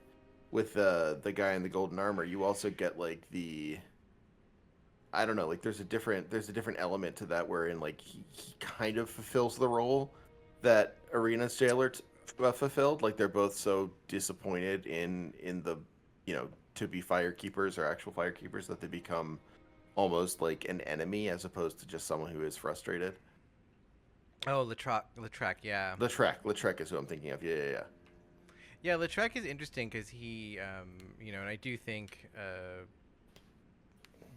with the guy in the golden armor, you also get like I don't know, like there's a different element to that wherein like he kind of fulfills the role that Arena's jailer fulfilled. Like they're both so disappointed in the to be firekeepers or actual firekeepers that they become almost like an enemy as opposed to just someone who is frustrated. Oh, Latrec, yeah. Latrec is who I'm thinking of. Yeah. Yeah, Latrec is interesting because he, and I do think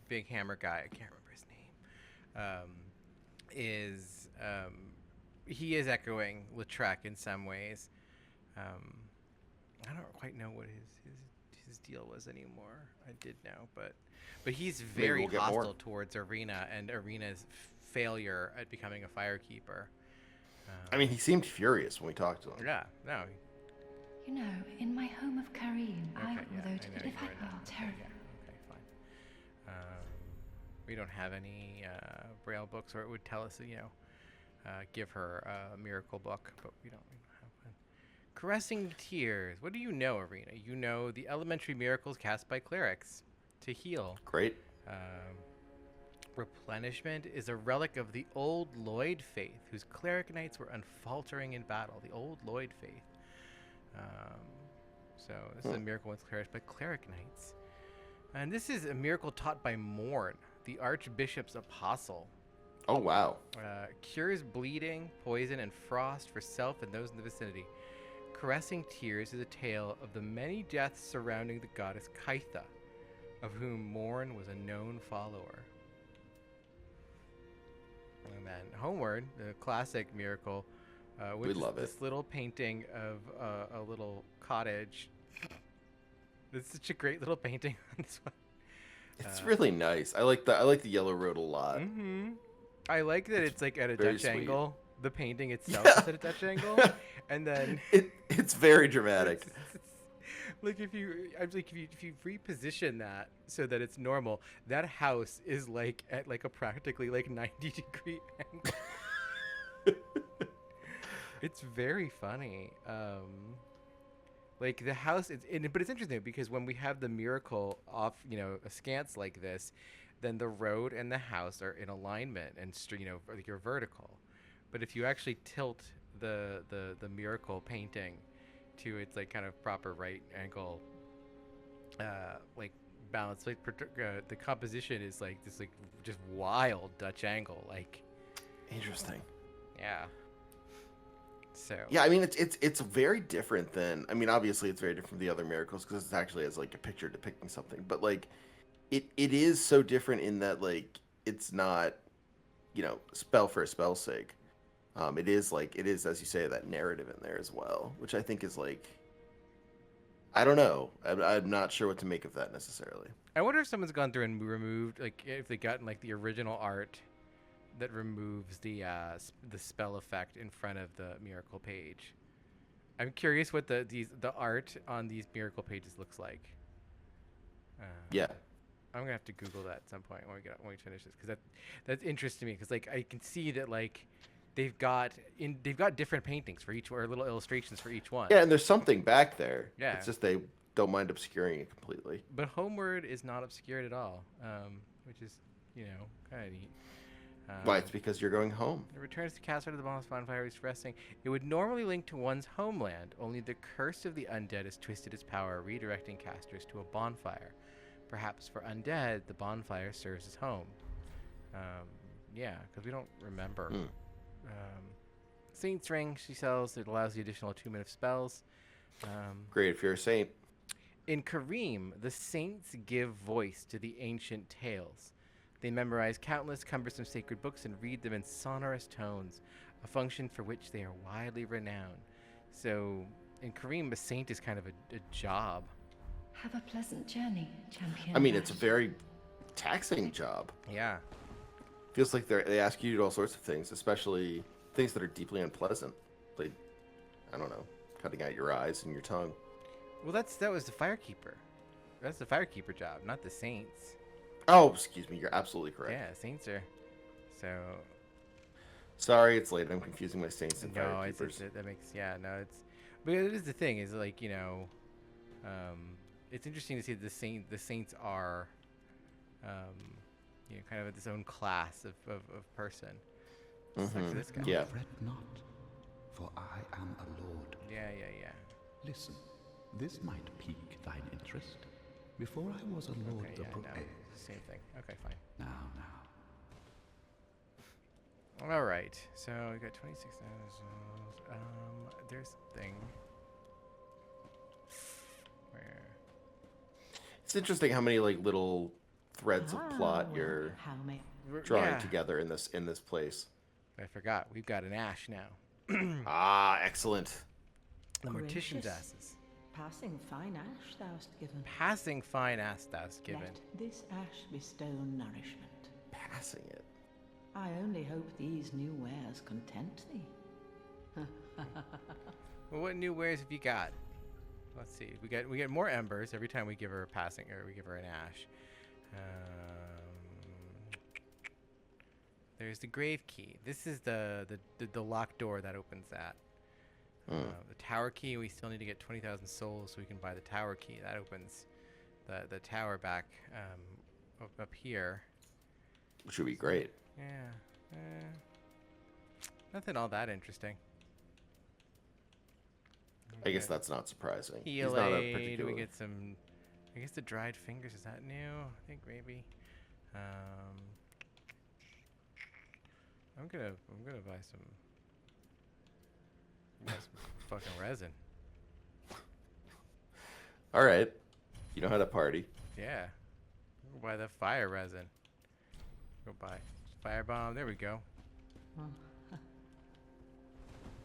Big Hammer guy, I can't remember his name, he is echoing Latrec in some ways. I don't quite know what his his deal was anymore. I did know, but he's Maybe very we'll get hostile more. towards Arena and Arena's failure at becoming a firekeeper. I mean, he seemed furious when we talked to him. Yeah, no. You know, in my home of Kareem, I Okay, yeah, although I to know but you if were I in that. oh, Okay, terrible. yeah, okay, fine. We don't have any Braille books, or it would tell us, give her a miracle book, but we don't have one. Caressing tears. What do you know, Arena? You know the elementary miracles cast by clerics to heal. Great. Replenishment is a relic of the old Lloyd faith, whose cleric knights were unfaltering in battle. The old Lloyd faith. So this is a miracle once cleric by cleric knights. And this is a miracle taught by Morn, the Archbishop's apostle. Oh, wow. Cures bleeding, poison, and frost for self and those in the vicinity. Caressing Tears is a tale of the many deaths surrounding the goddess Kaitha, of whom Morn was a known follower. And then Homeward, the classic miracle, which We is love this it. little painting of a little cottage. It's such a great little painting on this one. It's really nice. I like the yellow road a lot. Mm-hmm. I like that it's like at a very Dutch sweet. angle. The painting itself Yeah. is at a Dutch angle, and then It's very dramatic. like if you reposition that so that it's normal, that house is like at like a practically like 90-degree angle. It's very funny. Like the house, but it's interesting because when we have the miracle off, askance like this, then the road and the house are in alignment and like you're vertical. But if you actually tilt the miracle painting to its like kind of proper right angle, like balance, like the composition is like this like just wild Dutch angle, like Interesting. yeah. So Yeah, I mean it's very different than, I mean, obviously it's very different from the other miracles because it's actually as like a picture depicting something, but like it is so different in that like it's not, spell for a spell's sake. It is, as you say, that narrative in there as well, which I think is like, I don't know. I'm not sure what to make of that necessarily. I wonder if someone's gone through and removed, like, if they gotten like the original art that removes the spell effect in front of the miracle page. I'm curious what the art on these miracle pages looks like. Yeah. I'm gonna have to Google that at some point when we finish this, because that's interesting to me, because like I can see that like they've got different paintings for each, or little illustrations for each one. Yeah, and there's something back there. Yeah. It's just they don't mind obscuring it completely. But Homeward is not obscured at all, which is kind of neat. Why? It's because you're going home. It returns to cast out of the boss bonfire is resting. It would normally link to one's homeland, only the curse of the undead has twisted its power, redirecting casters to a bonfire. Perhaps for undead, the bonfire serves as home. Yeah, because we don't remember. Saint's Ring she sells. It allows the additional 2 minute spells. Great if you're a saint. In Kareem, the saints give voice to the ancient tales. They memorize countless cumbersome sacred books and read them in sonorous tones, a function for which they are widely renowned. So, in Kareem, a saint is kind of a job. Have a pleasant journey, champion. I mean, it's a very taxing job. Yeah. Feels like they ask you to do all sorts of things, especially things that are deeply unpleasant. Like, I don't know, cutting out your eyes and your tongue. Well, that was the firekeeper. That's the firekeeper job, not the saints. Oh, excuse me, you're absolutely correct. Yeah, saints are. So. Sorry, it's late. I'm confusing my saints and No, firekeepers. that makes but it is the thing is like it's interesting to see that the saints are, kind of its own class of person. It's like this guy. Yeah. Fret not, for I am a lord. Yeah. Listen, this might pique thine interest. Before I was a lord Okay, the yeah, no, Brook. same thing. Okay, fine. Now. All right, so we got 26. There's something. Where? It's interesting how many like little threads of plot you're drawing together in this place. I forgot. We've got an ash now. Ah, excellent. The mortician's Gracious. asses. Passing fine ash thou'st given. Passing fine ass thou'st given. Let this ash bestow nourishment. Passing it. I only hope these new wares content thee. Well, what new wares have you got? Let's see. We get more embers every time we give her a passing, or we give her an ash. There's the grave key. This is the locked door that opens that. The tower key. We still need to get 20,000 souls so we can buy the tower key. That opens the tower back up here. Which would be great. Yeah. Nothing all that interesting. I guess that's not surprising. Heal He's not a aid. particular. We get some. I guess the dried fingers, is that new? I think maybe. I'm gonna buy some fucking resin. All right. You know how to party. Yeah. Go buy the fire resin. Go buy firebomb. There we go.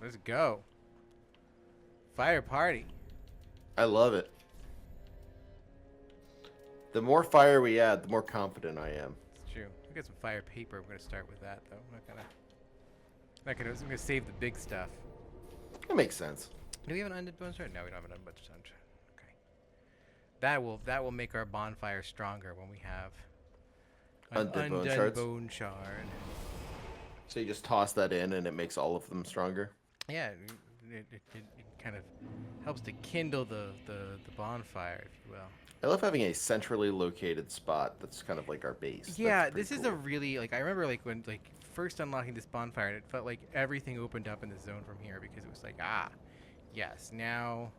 Let's go. Fire party. I love it. The more fire we add, the more confident I am. It's true. We got some fire paper. I'm gonna start with that though. I'm I'm gonna save the big stuff. That makes sense. Do we have an undead bone shard? No, we don't have an undead bone shard. Okay. That will make our bonfire stronger when we have an Undead bone shard. So you just toss that in and it makes all of them stronger? Yeah, it kind of helps to kindle the bonfire, if you will. I love having a centrally located spot that's kind of like our base. Yeah, That's this pretty is a cool. really, like, I remember, like, when, like, first unlocking this bonfire, and it felt like everything opened up in the zone from here, because it was like, yes, now,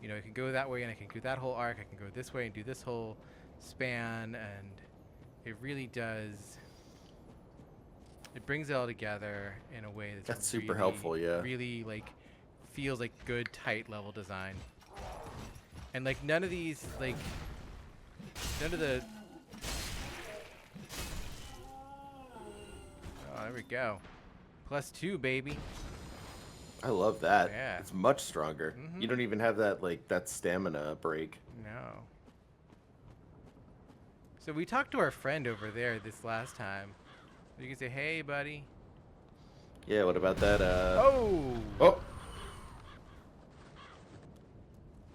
you know, I can go that way, and I can do that whole arc, I can go this way and do this whole span, and it really does, it brings it all together in a way That's super really, helpful, yeah. really, like, feels like good, tight level design. And, like, none of these, like, none of the... Oh, there we go. +2, baby. I love that. Yeah. It's much stronger. Mhm. You don't even have that, like, that stamina break. No. So we talked to our friend over there this last time. You can say, hey, buddy. Yeah, what about that, Oh! Oh!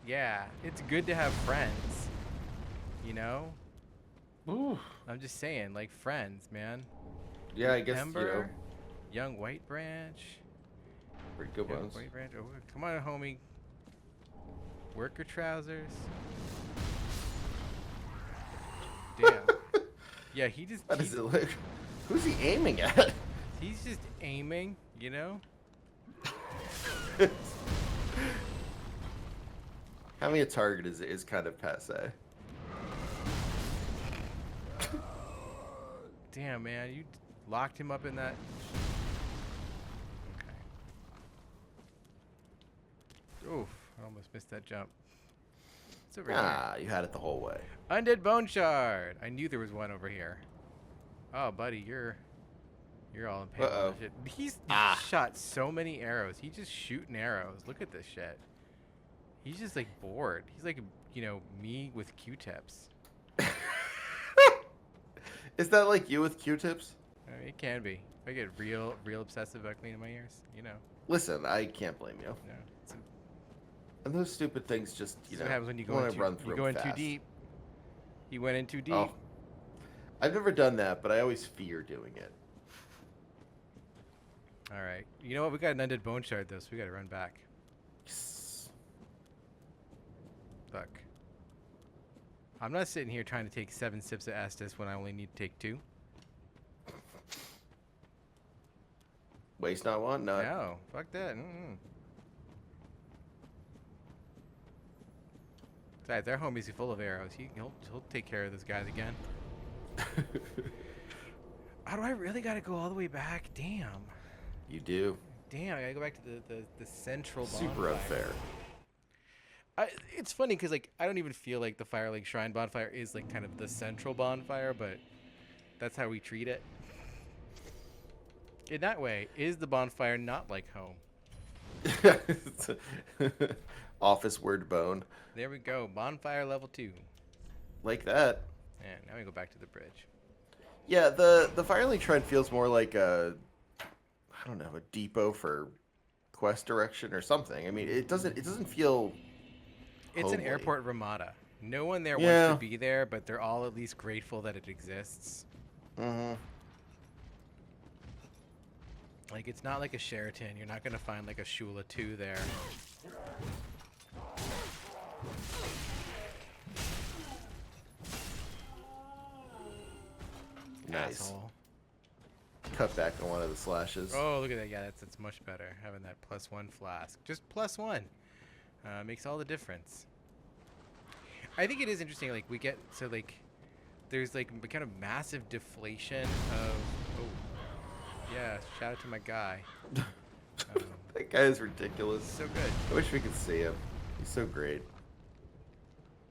Yeah, it's good to have friends. You know? Ooh. I'm just saying, like, friends, man. Yeah, I guess, Ember, young white branch. pretty good Young ones. white branch. Oh, come on, homie. Worker trousers. Damn. Yeah, he just. What is it like? Who's he aiming at? He's just aiming, you know? Having a target is kind of passe. Damn, man, you locked him up in that. Okay. Oof, I almost missed that jump. It's over here. You had it the whole way. Undead bone shard. I knew there was one over here. Oh, buddy, you're all impaled. on Uh-oh. Shit. He's shot so many arrows. He's just shooting arrows. Look at this shit. He's just like bored. He's like, you know, me with Q-tips. Is that like you with Q-tips? I mean, it can be. I get real obsessive about cleaning my ears. You know. Listen, I can't blame you. No. It's And those stupid things just, this you is know, what happens when you go wanna in too, run through you go in too fast. deep. He went in too deep. Oh. I've never done that, but I always fear doing it. All right. You know what? We got an undead bone shard though, so we got to run back. Yes. Fuck. I'm not sitting here trying to take 7 sips of Estus when I only need to take 2. Waste not, want not. No, fuck that. Besides, their homie's full of arrows. He'll take care of those guys again. How do I really gotta go all the way back? Damn. You do. Damn, I gotta go back to the central Super bonfire. unfair. It's funny because like I don't even feel like the Fire Lake Shrine bonfire is like kind of the central bonfire, but that's how we treat it. In that way, is the bonfire not like home? Office word bone. There we go. Bonfire level 2. Like that. And now we go back to the bridge. Yeah, the Firelink Shrine feels more like I don't know, a depot for quest direction or something. I mean, it doesn't feel It's an homely. airport ramada. No one there wants Yeah. to be there, but they're all at least grateful that it exists. Mm-hmm. Like, it's not like a Sheraton. You're not going to find, like, a Shula 2 there. Nice. Asshole. Cut back on one of the slashes. Oh, look at that. Yeah, that's much better. Having that +1 flask. Just +1. Makes all the difference. I think it is interesting, like, we get, so, like, there's, like, kind of massive deflation of, oh, yeah, shout out to my guy. That guy is ridiculous. So good. I wish we could see him. He's so great.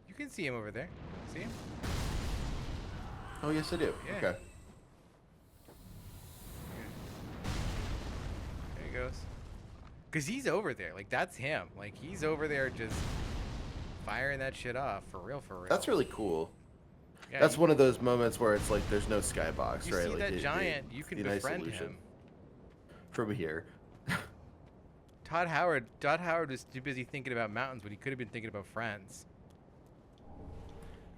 You can see him over there. See him? Oh, yes, I do. Yeah. Okay. There he goes. Because he's over there. Like, that's him. Like, he's over there just firing that shit off. For real, for real. That's really cool. Yeah, That's one of those moments where it's like there's no skybox, you right? see Like that giant, you can the befriend isolation him. from here. Todd Howard was too busy thinking about mountains when he could have been thinking about friends.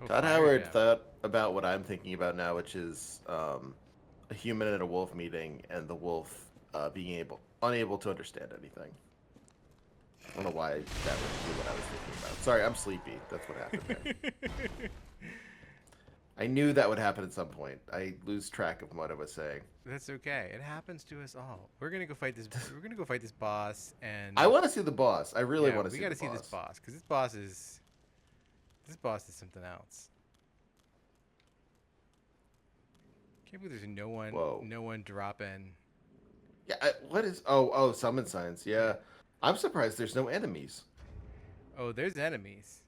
Oh, Todd fire Howard him. thought about what I'm thinking about now, which is a human and a wolf meeting, and the wolf being unable to understand anything. I don't know why that would be what I was thinking about. Sorry, I'm sleepy. That's what happened there. I knew that would happen at some point. I lose track of what I was saying. That's okay. It happens to us all. We're gonna go fight this. We're gonna go fight this boss, and I want to see the boss. I really want to see We the gotta boss. see this boss because this boss is something else. Can't believe there's Whoa. no one dropping. Yeah, what is... Oh, summon signs. Yeah. I'm surprised there's no enemies. Oh, there's enemies.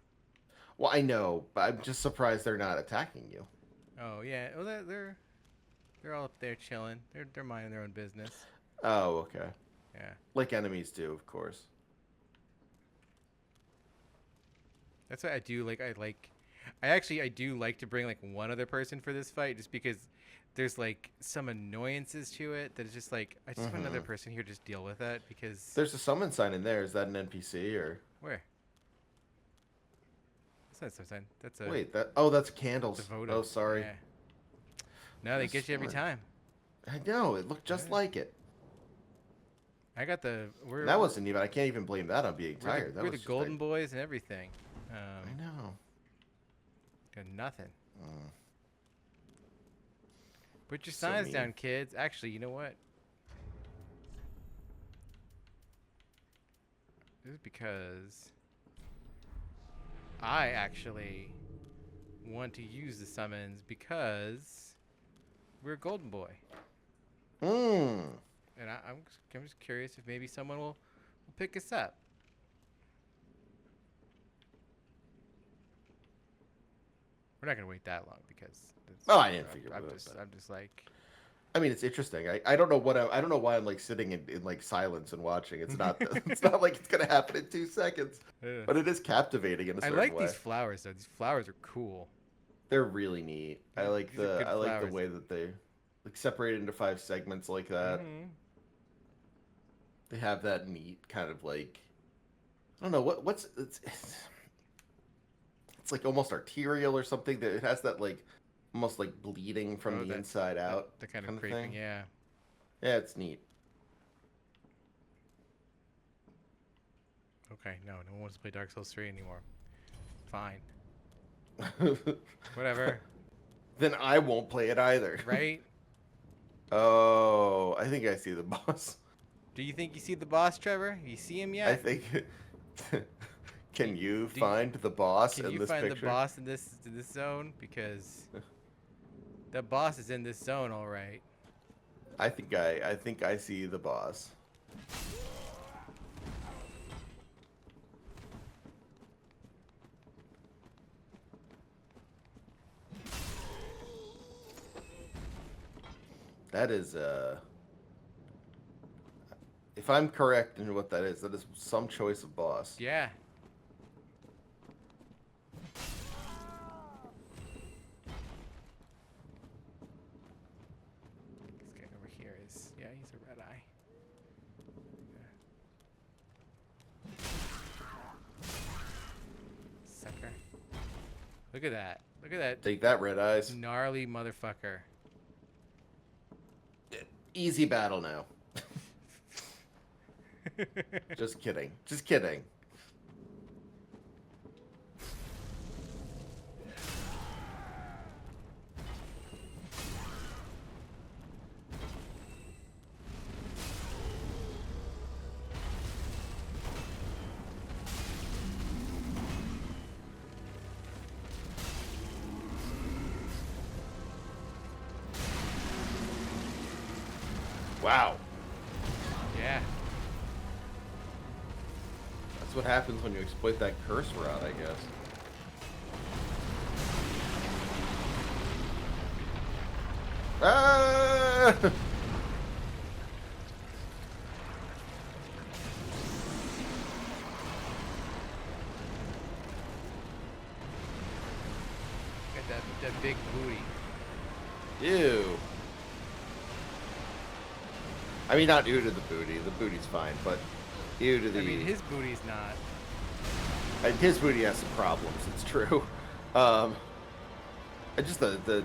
Well, I know, but I'm just surprised they're not attacking you. Oh yeah. Well, they're all up there chilling. They're minding their own business. Oh, okay. Yeah. Like enemies do, of course. That's what I do. I do like to bring like one other person for this fight, just because there's like some annoyances to it that is just like I just want another person here to just deal with it because. There's a summon sign in there. Is that an NPC or... Where? That's not something. That's a. Wait, that's candles. That's a votive. Oh, sorry. Yeah. No, they get you every time. I know, it looked just like it. I got the. That wasn't even... I can't even blame that on being tired. We're the Golden Boys and everything. I know. Got nothing. Mm. Put your So signs mean. down, kids. Actually, you know what? This is because I actually want to use the summons because we're a Golden Boy. Hmm. And I'm just curious if maybe someone will pick us up. We're not gonna wait that long because. I didn't figure I'm we would, just, but- I'm just like. I mean, it's interesting. I don't know I don't know why I'm like sitting in like silence and watching. It's not it's not like it's gonna happen in 2 seconds, Yeah. but it is captivating in a I certain like way. these flowers though. These flowers are cool. They're really neat. I like These are good the flowers. way that they like separate into 5 segments like that. Mhm. They have that neat kind of like I don't know what's it's like almost arterial or something. That it has that like almost like bleeding from Oh, the that- inside out. The kind of kinda creeping, thing. yeah. Yeah, it's neat. Okay, no one wants to play Dark Souls 3 anymore. Fine. Whatever. Then I won't play it either. Right? Oh, I think I see the boss. Do you think you see the boss, Trevor? You see him yet? I think. Can you Do- find the boss Can in you this find picture? the boss in this zone? Because the boss is in this zone, all right. I think I see the boss. That is if I'm correct in what that is some choice of boss. Yeah. This guy over here is, yeah, he's a red eye. Sucker. Look at that. Look at that Take that, Red Eyes. gnarly motherfucker. Easy battle now. Just kidding. Just kidding. Wow. Yeah. That's what happens when you exploit that curse rod, I guess. Ah! Got that big booty. Ew. I mean, not ew to the booty. The booty's fine, but ew to the... I mean, his booty's not. And his booty has some problems, it's true. And just the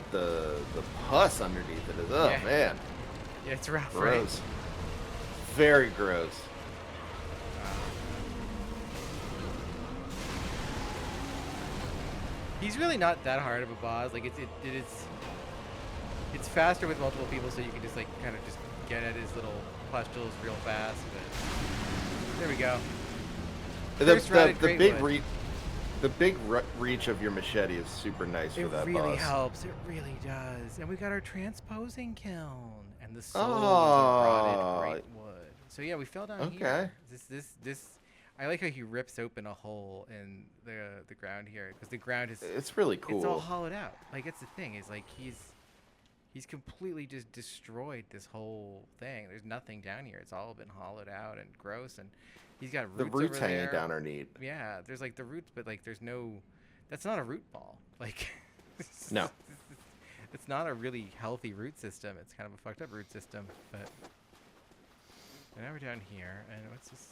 pus underneath it is, oh, Yeah. man. Yeah, it's rough, Gross. Very gross. He's really not that hard of a boss. Like it's faster with multiple people, so you can just like kind of just get at his little pustules real fast. But there we go. The big reach of your machete is super nice for that It really boss. helps. It really does. And we got our transposing kiln and the soul Oh. of the rotted great wood. So yeah, we fell down Okay. here. This. I like how he rips open a hole in the ground here because the ground is. It's really cool. It's all hollowed out. Like that's the thing is like he's completely just destroyed this whole thing. There's nothing down here. It's all been hollowed out and gross, and he's got roots The roots over hanging there. down are neat. Yeah, there's like the roots, but like there's no. That's not a root ball. Like. No. It's not a really healthy root system. It's kind of a fucked up root system. But now we're down here, and what's this?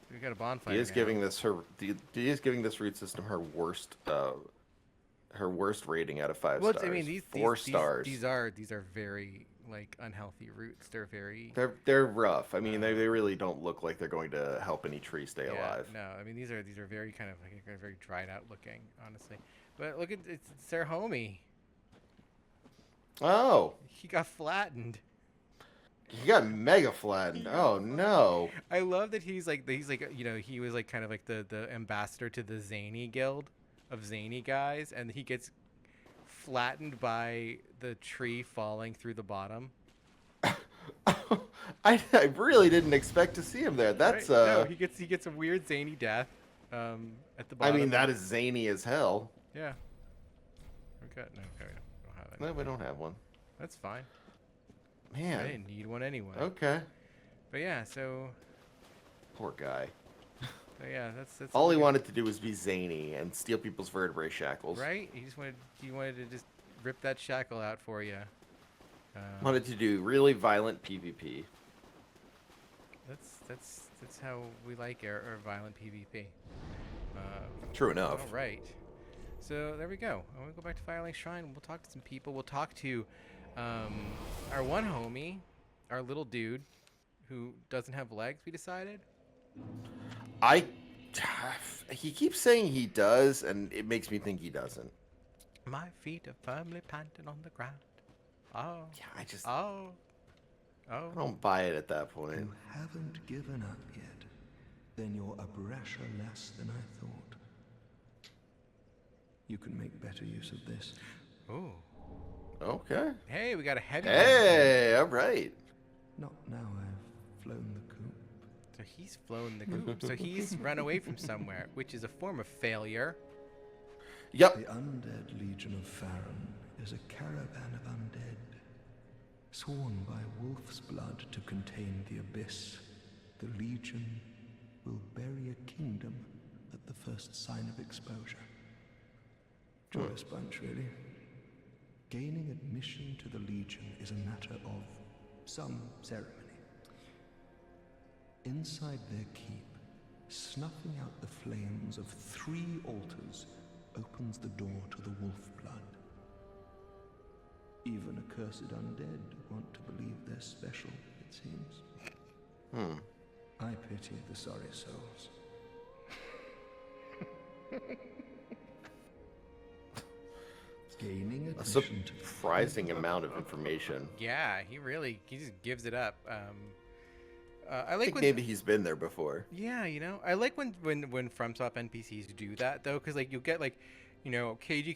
We got a bonfire. He is now. giving this he is giving this root system her worst rating out of 5 Well, stars. I mean, these 4 stars. These are very like unhealthy roots. They're very. They're rough. I mean, they really don't look like they're going to help any tree stay alive. No, I mean these are very kind of like very dried out looking, honestly. But look at it's their homie. Oh, He got flattened. he got mega flattened. Oh no. I love that he's like you know he was like kind of like the ambassador to the zany guild of zany guys, and he gets flattened by the tree falling through the bottom. I really didn't expect to see him there. That's Right? No, he gets a weird zany death at the I bottom. mean, that is zany as hell. Yeah. Okay, no, we don't have that. No, we don't have one. That's fine. I Man. didn't need one anyway. Okay. But yeah, so Poor guy. that's All he wanted to do was be zany and steal people's vertebrae shackles. right. He wanted to just rip that shackle out for you. Wanted to do really violent PvP. That's how we like our violent PvP. True enough. All right. So there we go. I'm gonna go back to Firelink Shrine. We'll talk to some people. We'll talk to our one homie, our little dude, who doesn't have legs. We decided. He keeps saying he does, and it makes me think he doesn't. My feet are firmly planted on the ground. Oh. Yeah, I just Oh. Oh. I don't buy it at that point. You haven't given up yet. Then you're a brasher less than I thought. You can make better use of this. Ooh. Okay. Hey, we got a heavy. Hey, all right. Not now I've flown the coop. So he's flown the coop. So he's run away from somewhere, which is a form of failure. Yep. The undead legion of Farron is a caravan of undead, sworn by wolf's blood to contain the abyss, the Legion will bury a kingdom at the first sign of exposure. Joyous bunch, really. Gaining admission to the Legion is a matter of some ceremony. Inside their keep, snuffing out the flames of 3 altars opens the door to the wolf blood. Even accursed undead want to believe they're special, it seems. I pity the sorry souls. Gaining A admission to surprising amount of information. Yeah, he just gives it up. I I like think when maybe he's been there before. yeah, you know, I like when FromSoft NPCs do that though, because like you'll get like, you know, cagey,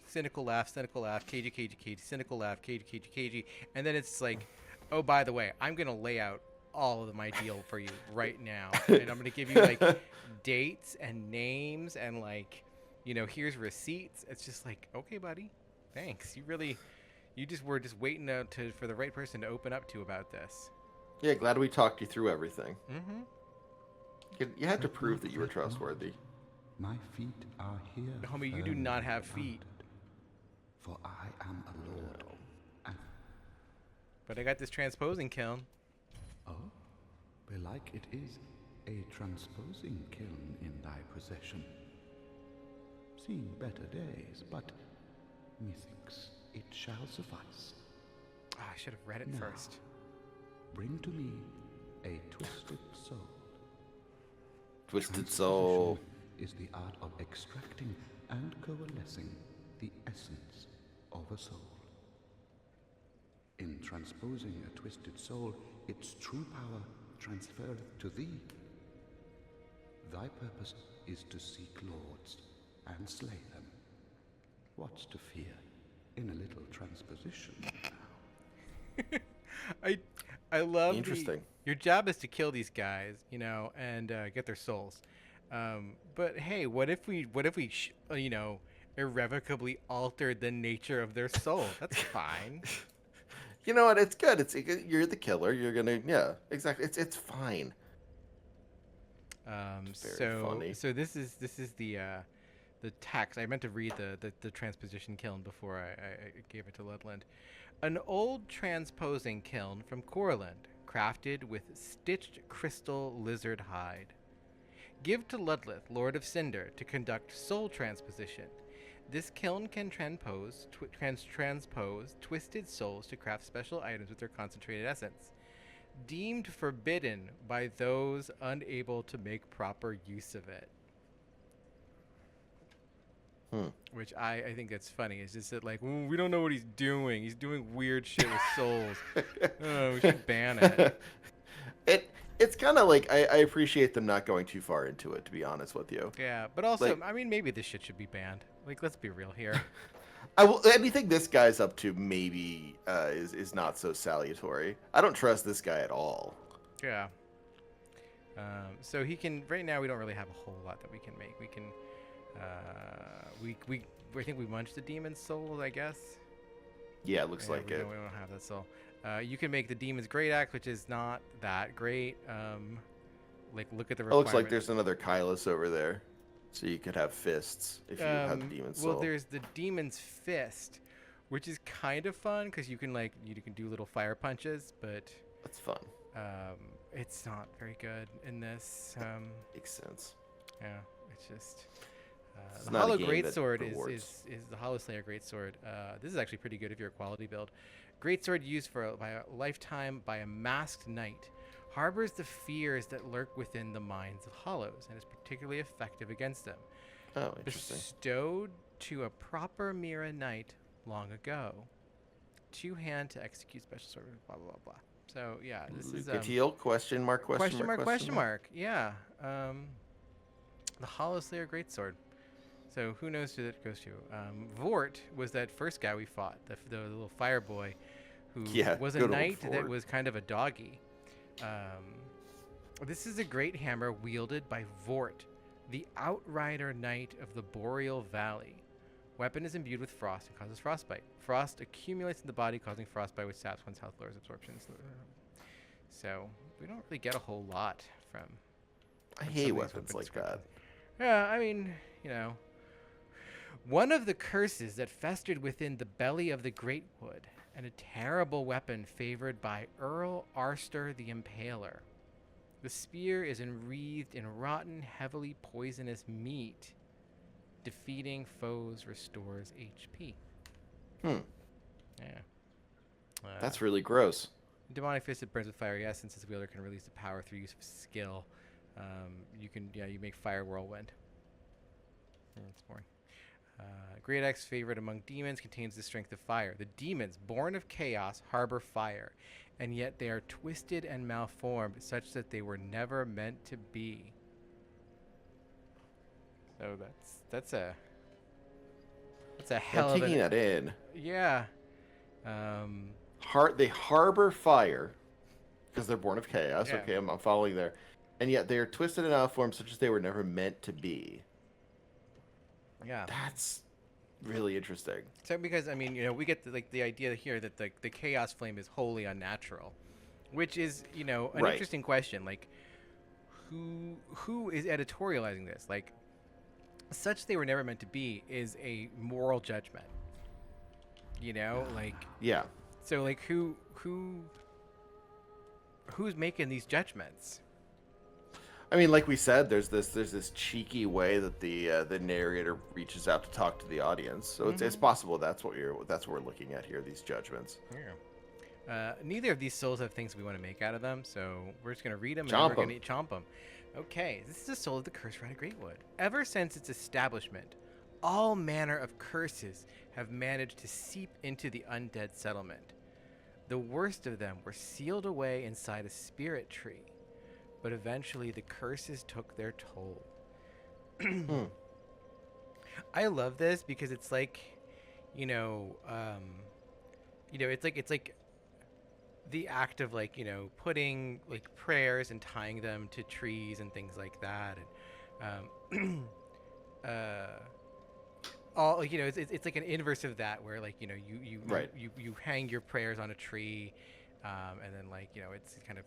cynical laugh, cagey, cynical laugh, cagey, and then it's like, oh, by the way, I'm gonna lay out all of my deal for you right now, and I'm gonna give you like dates and names and like, you know, here's receipts. It's just like, okay, buddy, thanks. You just were just waiting for the right person to open up to about this. Yeah, glad we talked you through everything. Mm-hmm. You had to prove that you were trustworthy. My feet are here. Homie, you do firmly not have feet. planted, for I am a lord. And But I got this transposing kiln. oh, belike it is a transposing kiln in thy possession. Seen better days, but methinks it shall suffice. Oh, I should have read it Now, first. Bring to me a twisted soul. Twisted soul. Transposition is the art of extracting and coalescing the essence of a soul. In transposing a twisted soul, its true power transferreth to thee. Thy purpose is to seek lords and slay them. What's to fear in a little transposition now? I love Interesting. your job is to kill these guys, you know, and get their souls. But hey, what if we you know, irrevocably altered the nature of their soul? That's fine. You know what? It's good. You're the killer. You're gonna, yeah, exactly. It's fine. Very funny. So this is the text. I meant to read the transposition kiln before I gave it to Ludland. An old transposing kiln from Corland, crafted with stitched crystal lizard hide. Give to Ludleth, Lord of Cinder, to conduct soul transposition. This kiln can transpose twisted souls to craft special items with their concentrated essence. Deemed forbidden by those unable to make proper use of it. Which I think that's funny. It's just that, like, we don't know what he's doing. He's doing weird shit with souls. Oh, we should ban it. It's kind of like, I appreciate them not going too far into it, to be honest with you. Yeah, but also, Like- I mean, maybe this shit should be banned. Like, let's be real here. Anything this guy's up to maybe is not so salutary. I don't trust this guy at all. Yeah. So he can. Right now, we don't really have a whole lot that we can make. We can. I think we munched the demon's soul, I guess. Yeah, it looks like we it. Don't have that soul. You can make the demon's great axe, which is not that great. Like, look at the. It looks like requirement. there's another Kylus over there, so you could have fists if you have the demon's soul. Well, there's the demon's fist, which is kind of fun because you can do little fire punches, but That's fun. it's not very good in this. Makes sense. Yeah, it's just. It's The not a Hollow game that Greatsword rewards. is the Hollow Slayer Greatsword. This is actually pretty good if you're a quality build. Greatsword used by a lifetime by a masked knight harbors the fears that lurk within the minds of Hollows and is particularly effective against them. Oh, interesting. Bestowed to a proper Mira knight long ago. 2-hand to execute special sort of blah blah blah blah. So yeah, this is Lucatiel, question mark. Yeah. The Hollow Slayer Greatsword. So who knows who that goes to? Vort was that first guy we fought, the little fire boy, who was a good old knight that Vort. was kind of a doggy. This is a great hammer wielded by Vort, the outrider knight of the Boreal Valley. Weapon is imbued with frost and causes frostbite. Frost accumulates in the body, causing frostbite, which saps one's health, lowers absorption. So we don't really get a whole lot from. I from some hate of these weapons weapon like that. descriptions. Yeah, I mean, one of the curses that festered within the belly of the Great Wood, and a terrible weapon favored by Earl Arster the Impaler. The spear is enwreathed in rotten, heavily poisonous meat. Defeating foes restores HP. Hmm. Yeah. That's really gross. Demonic Fist, it burns with fiery essence. Its wielder can release the power through use of skill. You make fire whirlwind. That's boring. Great Axe, favorite among demons, contains the strength of fire. The demons, born of chaos, harbor fire, and yet they are twisted and malformed, such that they were never meant to be. So that's a hell of Taking that in. Yeah. They harbor fire because they're born of chaos. Yeah. Okay, I'm following there. And yet they are twisted and malformed such as they were never meant to be. Yeah. That's really interesting. So because we get the idea here that the chaos flame is wholly unnatural, which is an Right. interesting question. Like, who is editorializing this? Like, such they were never meant to be is a moral judgment. Like, Yeah. so like who's making these judgments? I mean, like we said, there's this cheeky way that the narrator reaches out to talk to the audience. So it's possible that's what we're looking at here. These judgments. Yeah. Neither of these souls have things we want to make out of them, so we're just gonna read them and Chomp then we're gonna chomp them. Okay, this is the soul of the cursed-rotted Greatwood. Ever since its establishment, all manner of curses have managed to seep into the undead settlement. The worst of them were sealed away inside a spirit tree, but eventually the curses took their toll. I love this because it's like, it's like the act of putting like prayers and tying them to trees and things like that, and all it's like an inverse of that where you hang your prayers on a tree, and then it's kind of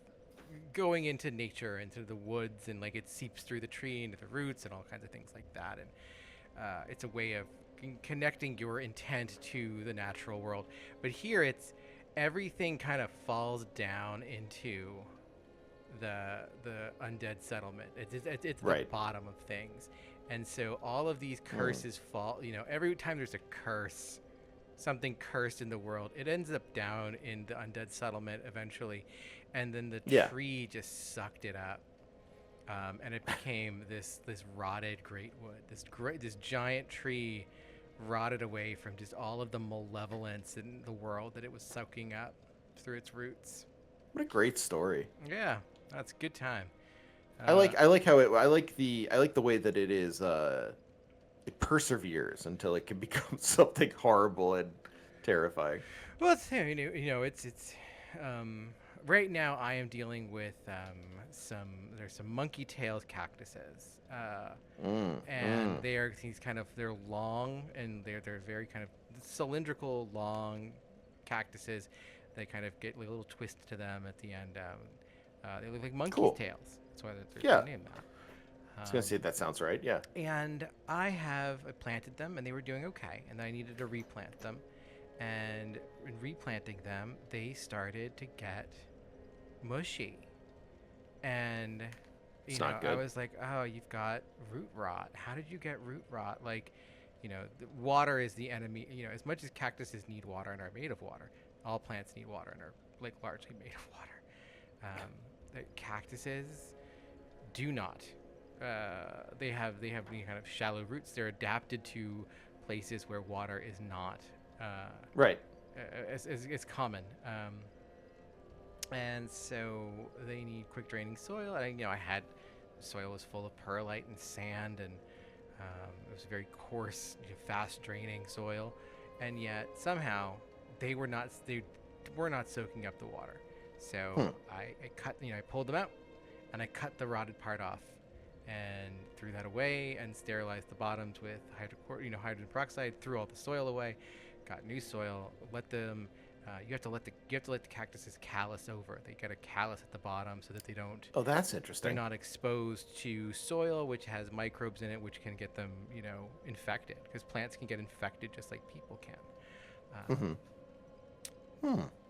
going into nature, into the woods, and it seeps through the tree into the roots and all kinds of things like that, and it's a way of connecting your intent to the natural world. But here it's everything kind of falls down into the undead settlement. It's Right. the bottom of things, and so all of these curses fall. Every time there's a curse, something cursed in the world, it ends up down in the undead settlement eventually, and then the tree just sucked it up, and it became this rotted greatwood. This giant tree rotted away from just all of the malevolence in the world that it was soaking up through its roots. What a great story. Yeah, that's a good time. I like the way that it is. It perseveres until it can become something horrible and terrifying. Well, it's right now I am dealing with there's some monkey-tailed cactuses, and they're long, and they're very kind of cylindrical, long cactuses. They kind of get a little twist to them at the end. They look like monkey's tails. That's why they're named that. I was gonna say that sounds right. Yeah. And I planted them, and they were doing okay, and I needed to replant them. And in replanting them, they started to get mushy. And I was like, "Oh, you've got root rot. How did you get root rot? The water is the enemy. As much as cactuses need water and are made of water, all plants need water and are largely made of water. The cactuses do not. They have kind of shallow roots. They're adapted to places where water is not as common. And so they need quick draining soil. And I had soil was full of perlite and sand, and it was very coarse, fast draining soil. And yet somehow they were not soaking up the water. So I pulled them out, and I cut the rotted part off, and threw that away, and sterilized the bottoms with hydrogen peroxide. Threw all the soil away, got new soil, let them you have to let the cactuses callus over. They get a callus at the bottom so that they don't. Oh, that's They're interesting. not exposed to soil, which has microbes in it, which can get them, infected. Because plants can get infected just like people can.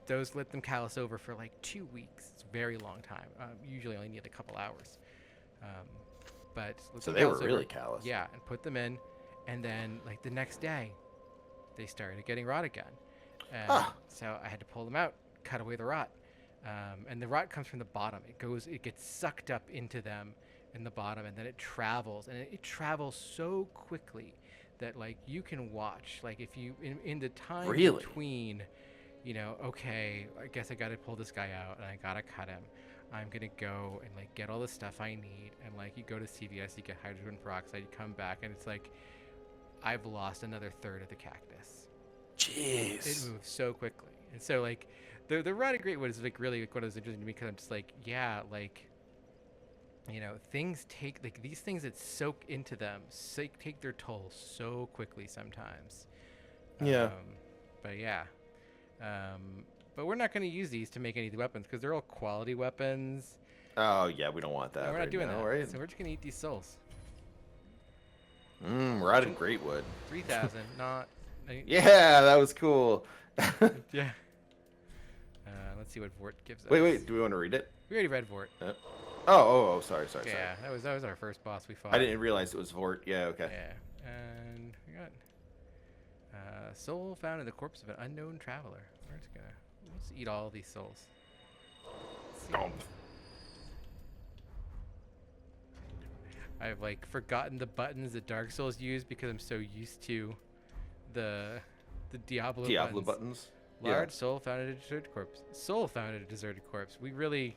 Those let them callus over for like 2 weeks. It's a very long time. Usually only need a couple hours. But let So them they were callus really over, callous. Yeah, and put them in, and then like the next day, they started getting rot again. And so I had to pull them out, cut away the rot. And the rot comes from the bottom. It gets sucked up into them in the bottom, and then it travels, and it travels so quickly that like you can watch, like if you in the time Really? between, okay, I guess I got to pull this guy out and I got to cut him. I'm going to go and like get all the stuff I need, and like you go to CVS, you get hydrogen peroxide, you come back, and it's like I've lost another third of the cactus. Jeez. It moves so quickly. And so like the rotted greatwood is like really like what was interesting to me, because I'm just like, yeah, like things take, like these things that soak into them take their toll so quickly sometimes. Yeah. But yeah. But we're not going to use these to make any of the weapons because they're all quality weapons. Oh yeah, we don't want that. And we're right not doing now, that. right? So we're just going to eat these souls. Rotted greatwood. 3,000, not. Yeah, that was cool. Yeah. Let's see what Vort gives us. Wait. Do we want to read it? We already read Vort. Sorry. Yeah, that was our first boss we fought. I didn't realize it was Vort. Yeah, okay. Yeah, and we got soul found in the corpse of an unknown traveler. Let's eat all these souls. Oh. I've like forgotten the buttons that Dark Souls use because I'm so used to the Diablo buttons. Large soul found in a deserted corpse. Soul found in a deserted corpse. We didn't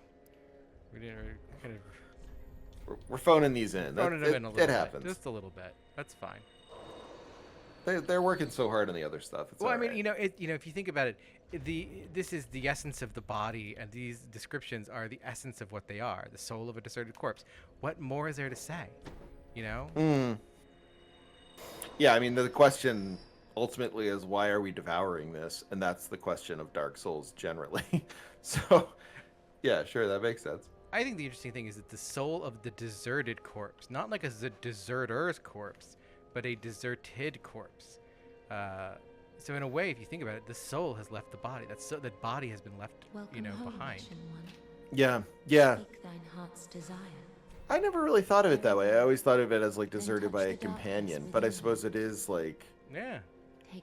kind of We're phoning these in. phoning them in a little It bit. happens. Just a little bit. That's fine. They're working so hard on the other stuff. It's Well, I all mean, right. if you think about it, this is the essence of the body, and these descriptions are the essence of what they are, the soul of a deserted corpse. What more is there to say? Yeah, I mean, the question ultimately is, why are we devouring this? And that's the question of Dark Souls generally. So, yeah, sure, that makes sense. I think the interesting thing is that the soul of the deserted corpse, not like a deserter's corpse, but a deserted corpse. So in a way, if you think about it, the soul has left the body. That body has been left, Welcome home, behind. Ancient One. Yeah. Speak thine heart's desire. I never really thought of it that way. I always thought of it as like Then deserted touch by a the darkness companion, but I within. suppose it is like Yeah,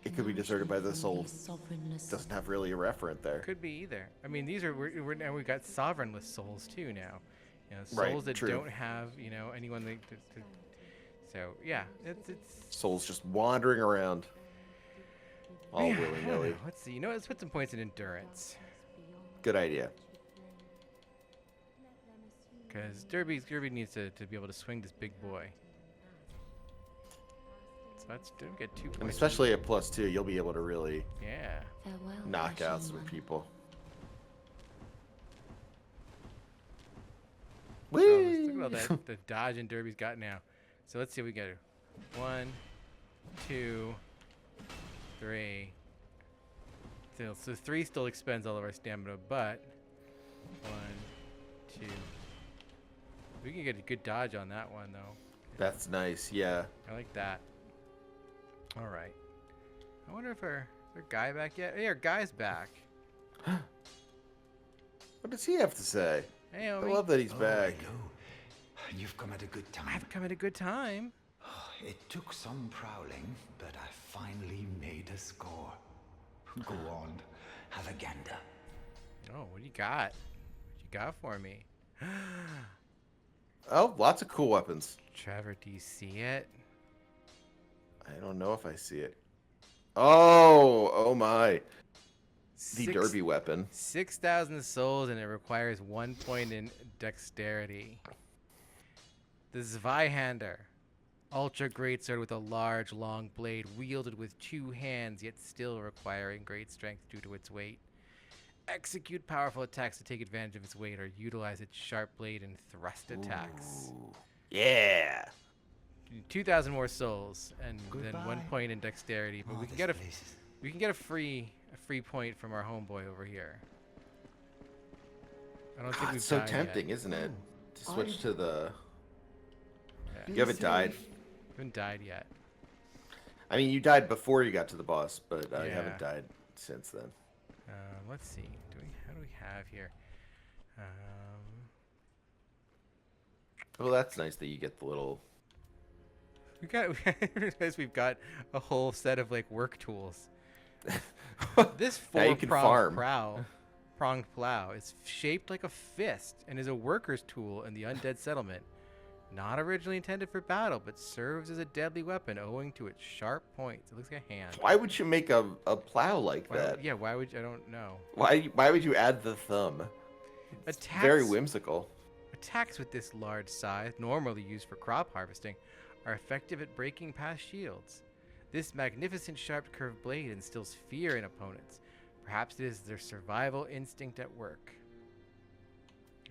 it could be deserted by the soul. Sovereignness. Doesn't have really a referent there. could be either. I mean, these are now we've got sovereignless souls too now. Souls Right, that true. don't have anyone that. So yeah, it's. Souls just wandering around, all Yeah, I willy don't know. nilly. Let's see. Let's put some points in endurance, Good idea. because Derby needs to be able to swing this big boy. So let's get 2 points. And especially at +2, you'll be able to really Yeah. Farewell, knock out Ancient some One. people. Look at all Whee! Look at all that the dodge and Derby's got now. So let's see what we get. 1, 2, 3. So 3 still expends all of our stamina, but 1, 2. We can get a good dodge on that one though. That's nice, yeah. I like that. All right. I wonder if our guy back yet? Hey, our guy's back. What does he have to say? Hey, I homie. love that he's back. Hello. You've come at a good time. I've come at a good time. It took some prowling, but I finally made a score. Go on, have a gander. Oh, what do you got? What you got for me? Oh, lots of cool weapons. Trevor, do you see it? I don't know if I see it. Oh my. The derby weapon. 6,000 souls, and it requires 1 point in dexterity. The Zweihander. Ultra greatsword with a large, long blade, wielded with 2 hands, yet still requiring great strength due to its weight. Execute powerful attacks to take advantage of its weight, or utilize its sharp blade in thrust attacks. Ooh. Yeah. 2,000 more souls, and then Goodbye. 1 point in dexterity. But Oh, we can this get place is- we can get a free a free point from our homeboy over here. I don't think God, we've it's so died tempting, yet. isn't it? To switch I- to the. Yeah. You haven't died. We haven't died yet. I mean, you died before you got to the boss, but you Yeah. haven't died since then. Let's see. How do we have here? Well, that's nice that you get the little. We've got a whole set of like work tools. This Now you can farm. pronged plow is shaped like a fist and is a worker's tool in the undead settlement. Not originally intended for battle, but serves as a deadly weapon owing to its sharp points. It looks like a hand. Why would you make a plow like Why that? yeah, why would you? I don't know. Why would you add the thumb? It's very whimsical. Attacks with this large size, normally used for crop harvesting, are effective at breaking past shields. This magnificent sharp curved blade instills fear in opponents. Perhaps it is their survival instinct at work.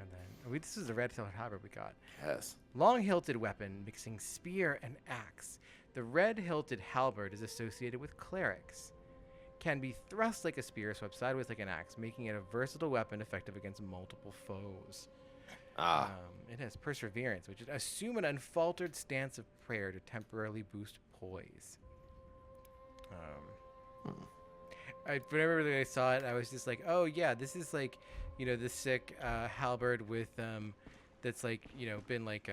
And then, this is the red-hilted halberd we got. Yes. Long-hilted weapon mixing spear and axe. The red-hilted halberd is associated with clerics. Can be thrust like a spear, swept sideways like an axe, making it a versatile weapon effective against multiple foes. It has perseverance, which is assume an unfaltered stance of prayer to temporarily boost poise. Whenever I saw it, I was just like, oh yeah, this is like, the sick halberd with that's like, been like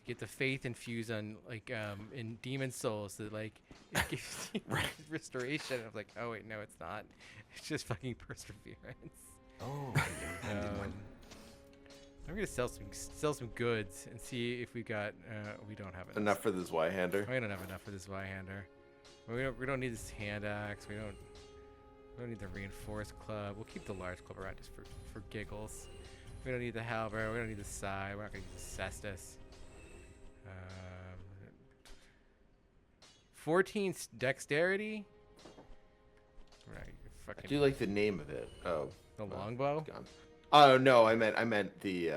get the faith infused on like in demon souls that like it gives you restoration. I was like, oh wait, no, it's not. It's just fucking perseverance. Oh. I'm gonna sell some goods and see if we got we don't have Enough for this Y-hander. We don't have enough for this Y-hander. We don't need this hand axe. We don't need the reinforced club. We'll keep the large club around just for giggles. We don't need the halberd. We don't need the sai. We're not gonna use the cestus. 14 dexterity. Right, I do like the name of it. Oh. The longbow. Gone. Oh no, I meant the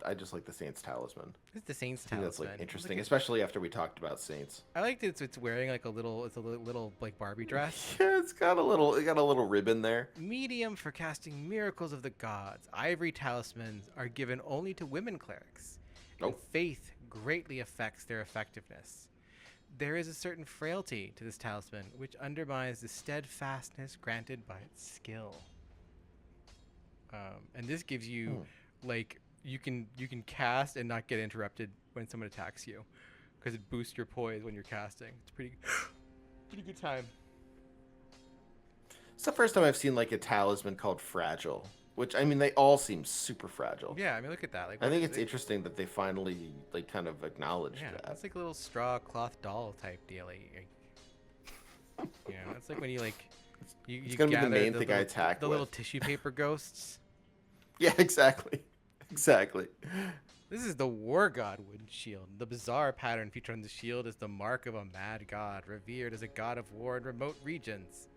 I just like the Saint's Talisman. It's the Saint's I think Talisman. that's like interesting, especially after we talked about Saints. I like that it's wearing like a little like Barbie dress. Yeah, it got a little ribbon there. Medium for casting miracles of the gods. Ivory talismans are given only to women clerics. And faith greatly affects their effectiveness. There is a certain frailty to this talisman, which undermines the steadfastness granted by its skill. And this gives you, like, you can cast and not get interrupted when someone attacks you, because it boosts your poise when you're casting. It's pretty good time. It's the first time I've seen like a talisman called Fragile, which I mean they all seem super fragile. Yeah, I mean look at that. Like, I think it's interesting that they finally like kind of acknowledged that. It's like a little straw cloth doll type deal. It's like when you like. It's gonna be the main thing I attack the with. little tissue paper ghosts. Yeah, exactly. Exactly. This is the war god wooden shield. The bizarre pattern featured on the shield is the mark of a mad god, revered as a god of war in remote regions.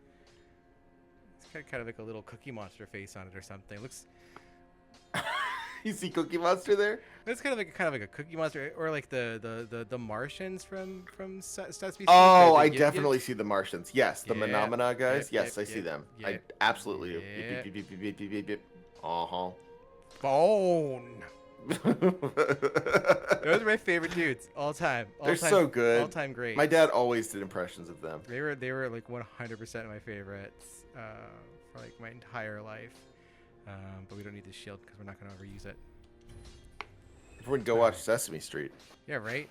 It's kind of like a little Cookie Monster face on it or something. It looks. You see Cookie Monster there? It's kind of like a Cookie Monster, or like the Martians from Sesame Street. Oh, I definitely see the Martians. Yes, the Menomina guys. Yes, I see them. I absolutely do. Beep, beep, beep, beep, beep, beep, beep, beep. Phone. Those are my favorite dudes all time. They're so good. All time great. My dad always did impressions of them. They were like 100% my favorites for like my entire life. But we don't need the shield because we're not going to overuse it. Everyone go watch Sesame Street. Yeah, right?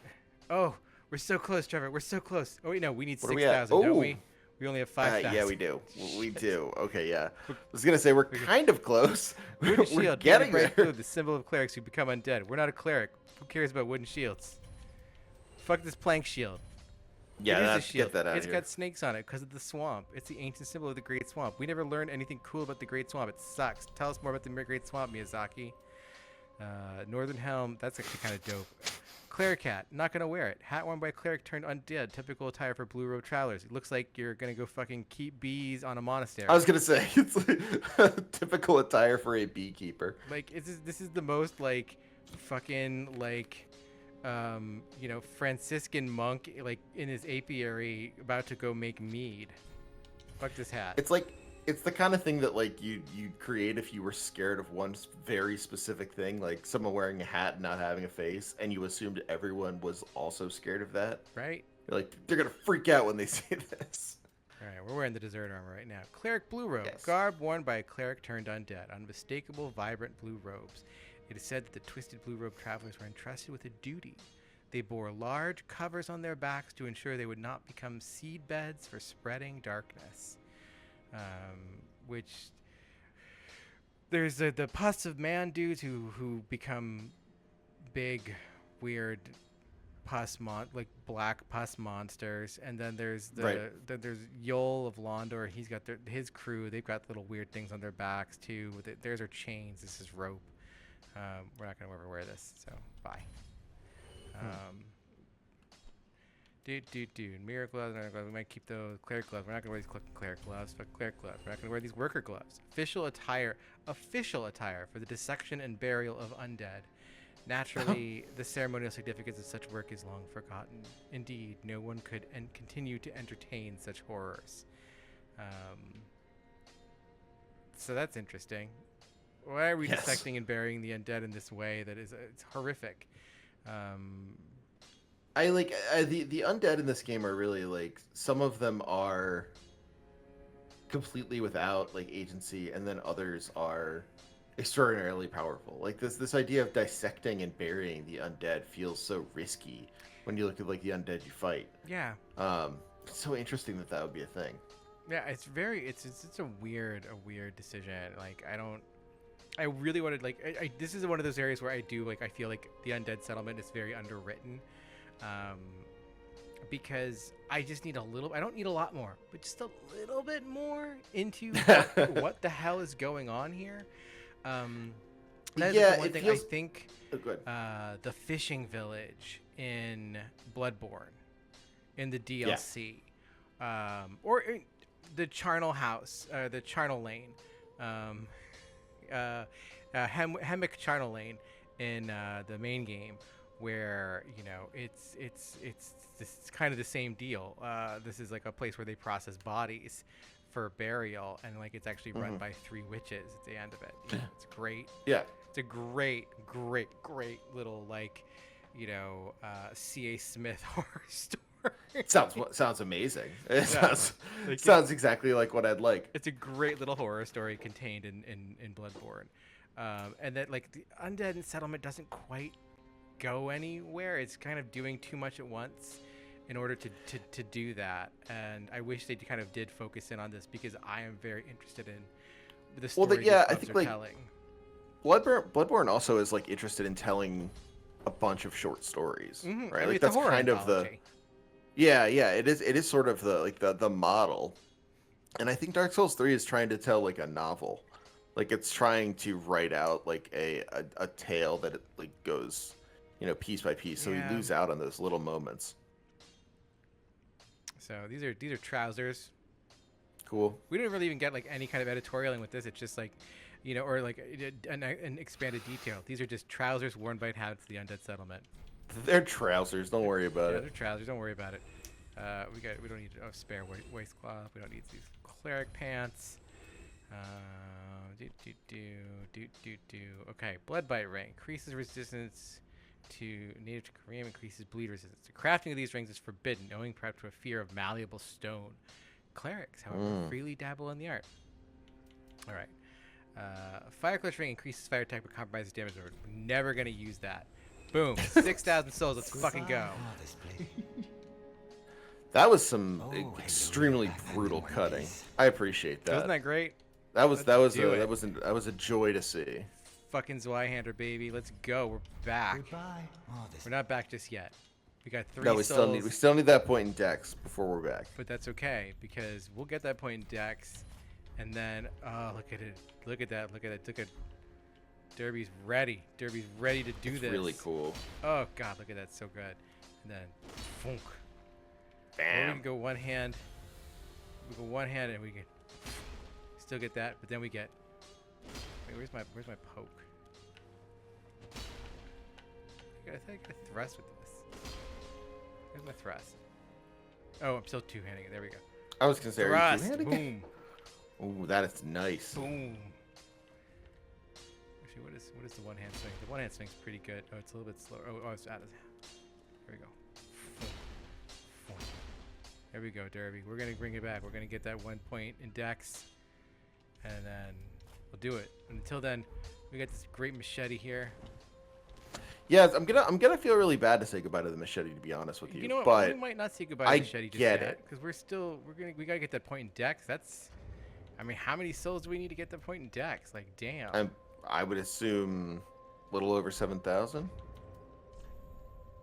Oh, we're so close, Trevor. We're so close. Oh, wait, no. We need What are we at? 6,000, don't we? We only have 5,000. Yeah, we do. We do. Okay, yeah. I was going to say we're kind of close. Wooden We're shield. getting there. Blue, the symbol of clerics who become undead. We're not a cleric. Who cares about wooden shields? Fuck this plank shield. Yeah, it is a shield. get that out It's of here. got snakes on it because of the swamp. It's the ancient symbol of the Great Swamp. We never learned anything cool about the Great Swamp. It sucks. Tell us more about the Great Swamp, Miyazaki. Northern Helm. That's actually kind of dope. Cleric hat. Not gonna wear it. Hat worn by a cleric turned undead. Typical attire for blue road travelers. It looks like you're gonna go fucking keep bees on a monastery. I was going to say, it's like typical attire for a beekeeper. Like, this is the most, like, fucking, like, Franciscan monk, like, in his apiary about to go make mead. Fuck this hat. It's like it's the kind of thing that like you'd create if you were scared of one very specific thing, like someone wearing a hat and not having a face, and you assumed everyone was also scared of that. Right? You're like, they're gonna freak out when they see this. All right, we're wearing the dessert armor right now. Cleric blue robe, Yes. garb worn by a cleric turned undead, unmistakable, vibrant blue robes. It is said that the twisted blue robe travelers were entrusted with a duty. They bore large covers on their backs to ensure they would not become seed beds for spreading darkness. Which there's the pus of man dudes who become big, weird like black pus monsters, and then there's there's Yol of Londor. He's got his crew. They've got little weird things on their backs too. Theirs are chains. This is rope. We're not gonna ever wear this, so bye. Mirror gloves. We might keep those cleric gloves. We're not gonna wear these cleric gloves. Fuck cleric gloves. We're not gonna wear these worker gloves. Official attire for the dissection and burial of undead. Naturally, the ceremonial significance of such work is long forgotten. Indeed, no one could continue to entertain such horrors. So that's interesting. Why are we dissecting and burying the undead in this way? It's horrific. I like the undead in this game are really like, some of them are completely without like agency, and then others are extraordinarily powerful. Like this idea of dissecting and burying the undead feels so risky when you look at like the undead you fight. Yeah. It's so interesting that would be a thing. Yeah, it's a weird decision. Like I really wanted this is one of those areas where I feel like the undead settlement is very underwritten. Because I just need I don't need a lot more, but just a little bit more into what the hell is going on here. That is the one thing I think. Oh, good. The fishing village in Bloodborne, in the DLC, or the charnel house, the charnel lane, Hemmick charnel lane in the main game, where it's kind of the same deal. This is like a place where they process bodies for burial, and like it's actually run by 3 witches at the end of it. It's great. Yeah, it's a great little C.A. Smith horror story. Sounds amazing. It sounds exactly like what I'd like. It's a great little horror story contained in Bloodborne, and that like the undead settlement doesn't quite go anywhere. It's kind of doing too much at once in order to do that, and I wish they kind of did focus in on this, because I am very interested in the story I think like telling. Bloodborne also is like interested in telling a bunch of short stories, right? Like that's kind of the it is sort of the model, and I think Dark Souls 3 is trying to tell like a novel, like it's trying to write out like a tale that it like goes piece by piece, so you lose out on those little moments. So these are trousers. Cool. We didn't really even get like any kind of editorialing with this. It's just like, or like an expanded detail. These are just trousers worn by inhabitants of the undead settlement. They're trousers. Don't worry about it. They're trousers. Don't worry about it. We don't need a spare waistcloth. We don't need these cleric pants. Okay, blood bite ring increases resistance to native to Korean, increases bleed resistance. The crafting of these rings is forbidden, owing perhaps to a fear of malleable stone. Clerics, however, freely dabble in the art. All right. Fire clutch ring increases fire attack but compromises damage. We're never gonna use that. Boom, 6,000 souls. Let's fucking go. That was some extremely brutal cutting. I appreciate that. Wasn't that great? That was a joy to see. Fucking Zweihander, baby. Let's go. We're back. We're not back just yet. We got 3 No, we souls. still need that point in Dex before we're back. But that's okay, because we'll get that point in Dex, and then look at it. Look at that. Look at Derby's ready. Derby's ready to do this. Really cool. Oh god, look at that. So good. And then funk. Bam. We can go one hand. We go one hand and we can still get that, but then we get. Wait, where's my poke? I think I gotta thrust with this. Where's my thrust? Oh, I'm still two-handing it. There we go. I was gonna say, thrust. Are you two-handing? Boom. Ooh, that is nice. Boom. Actually, what is the one hand swing? The one hand swing's pretty good. Oh, it's a little bit slower. Oh, it's out of. There we go. There we go, Derby. We're gonna bring it back. We're gonna get that 1 point in Dex, and then we'll do it. And until then, we got this great machete here. Yeah, I'm gonna feel really bad to say goodbye to the machete, to be honest with you. You know what? But We might not say goodbye I to machete just get yet, it. because we gotta get that point in Dex. That's, I mean, how many souls do we need to get that point in Dex? Like, damn. I would assume a little over 7,000.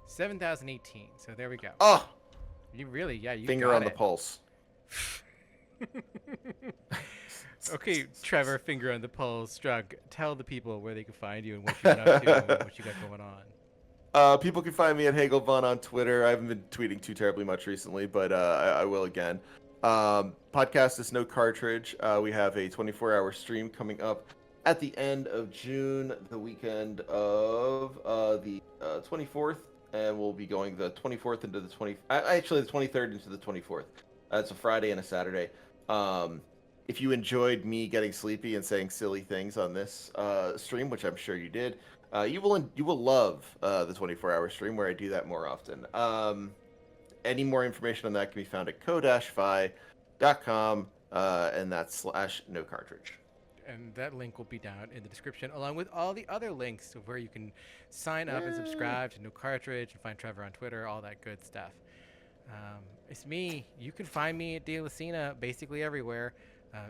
7,018. So there we go. Oh, You really, yeah, you finger got on the it. pulse. Okay, Trevor, finger on the pulse. Strug, tell the people where they can find you and what you've been up to and what you got going on. People can find me at Hagelvon on Twitter. I haven't been tweeting too terribly much recently, but I will again. Podcast is No Cartridge. We have a 24-hour stream coming up at the end of June, the weekend of the 24th, and we'll be going the 24th into the 23rd into the 24th. It's a Friday and a Saturday. If you enjoyed me getting sleepy and saying silly things on this stream, which I'm sure you did, you will love the 24-hour stream where I do that more often. Any more information on that can be found at co-fi.com, and that's /no cartridge. And that link will be down in the description, along with all the other links of where you can sign up and subscribe to No Cartridge and find Trevor on Twitter, all that good stuff. It's me. You can find me at De La Cena basically everywhere,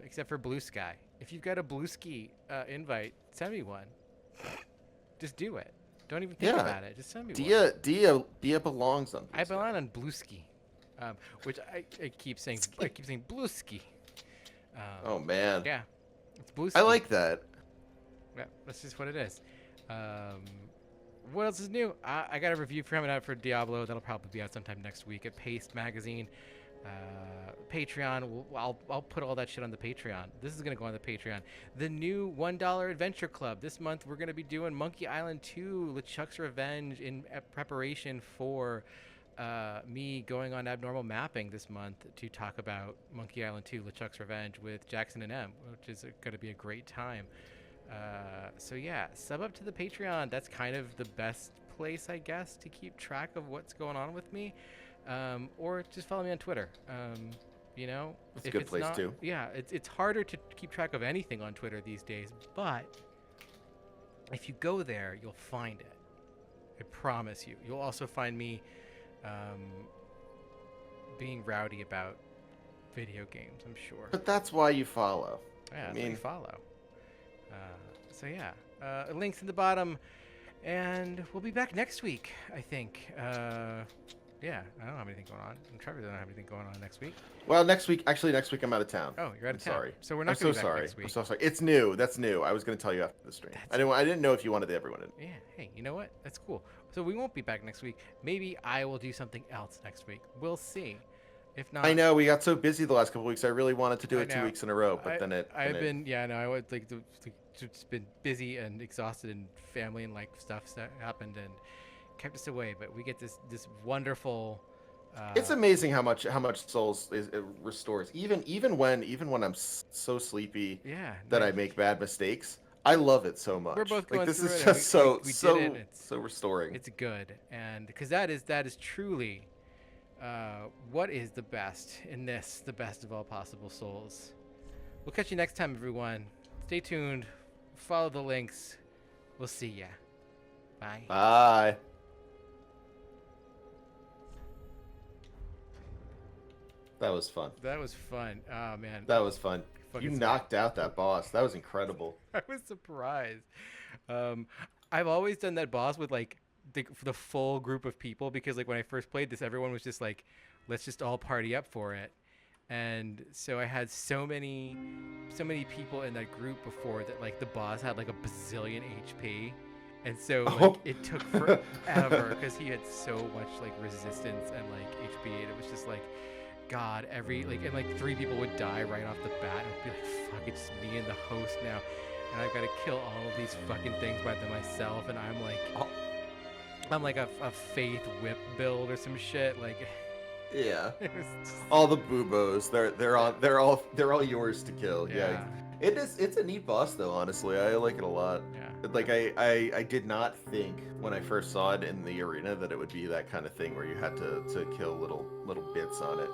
except for Blue Sky. If you've got a Blue Ski invite, send me one. Just do it. Don't even think about it. Just send me one. Dia belongs on Blue I Sky. belong on Blue Ski, which I keep saying. I keep saying Blue Ski. Oh man. Yeah, it's Blue Ski. I like that. Yeah, that's just what it is. What else is new? I got a review coming out for Diablo. That'll probably be out sometime next week at Paste Magazine. Patreon. I'll put all that shit on the Patreon. This is gonna go on the Patreon. The new $1 Adventure Club. This month we're gonna be doing Monkey Island 2: LeChuck's Revenge in preparation for me going on Abnormal Mapping this month to talk about Monkey Island 2: LeChuck's Revenge with Jackson and M, which is gonna be a great time. So yeah, sub up to the Patreon. That's kind of the best place, I guess, to keep track of what's going on with me. Or just follow me on Twitter. You know, It's a good place too. Yeah, it's harder to keep track of anything on Twitter these days, but if you go there, you'll find it. I promise you. You'll also find me being rowdy about video games, I'm sure. But that's why you follow. Yeah, that's why you follow. So yeah, links in the bottom, and we'll be back next week, I think. Yeah, I don't have anything going on. And Trevor doesn't have anything going on next week. Well, next week I'm out of town. Oh, you're out of town. Sorry. So we're not I'm going so to be back sorry. next week. I'm so sorry. It's new. That's new. I was going to tell you after the stream. I didn't know if you wanted everyone in. Yeah. Hey, you know what? That's cool. So we won't be back next week. Maybe I will do something else next week. We'll see. If not, I know we got so busy the last couple weeks. I really wanted to do it 2 know. weeks in a row, but then it. I would just been busy and exhausted, and family and like stuff that happened and kept us away. But we get this wonderful. It's amazing how much Souls it restores. Even when I'm so sleepy that I make bad mistakes. I love it so much. We're both going this through is it, just and we so did it. so restoring. It's good, and because that is truly what is the best in this, the best of all possible Souls. We'll catch you next time, everyone. Stay tuned. Follow the links. We'll see ya. Bye. Bye. That was fun. That was fun. Oh man. That was fun. Fucking You knocked out that boss. That was incredible. I was surprised. I've always done that boss with like the full group of people, because like when I first played this, everyone was just like, let's just all party up for it. And so I had so many people in that group before that like the boss had like a bazillion HP. And so like it took forever because he had so much like resistance and like HP, and it was just like, God, and 3 people would die right off the bat, and I'd be like, fuck, it's me and the host now, and I've got to kill all of these fucking things by myself, and I'm like a faith whip build or some shit, like Yeah. It was just, All the boobos, they're all yours to kill. Yeah. It's a neat boss though, honestly. I like it a lot. yeah. Like I did not think when I first saw it in the arena that it would be that kind of thing where you had to kill little bits on it.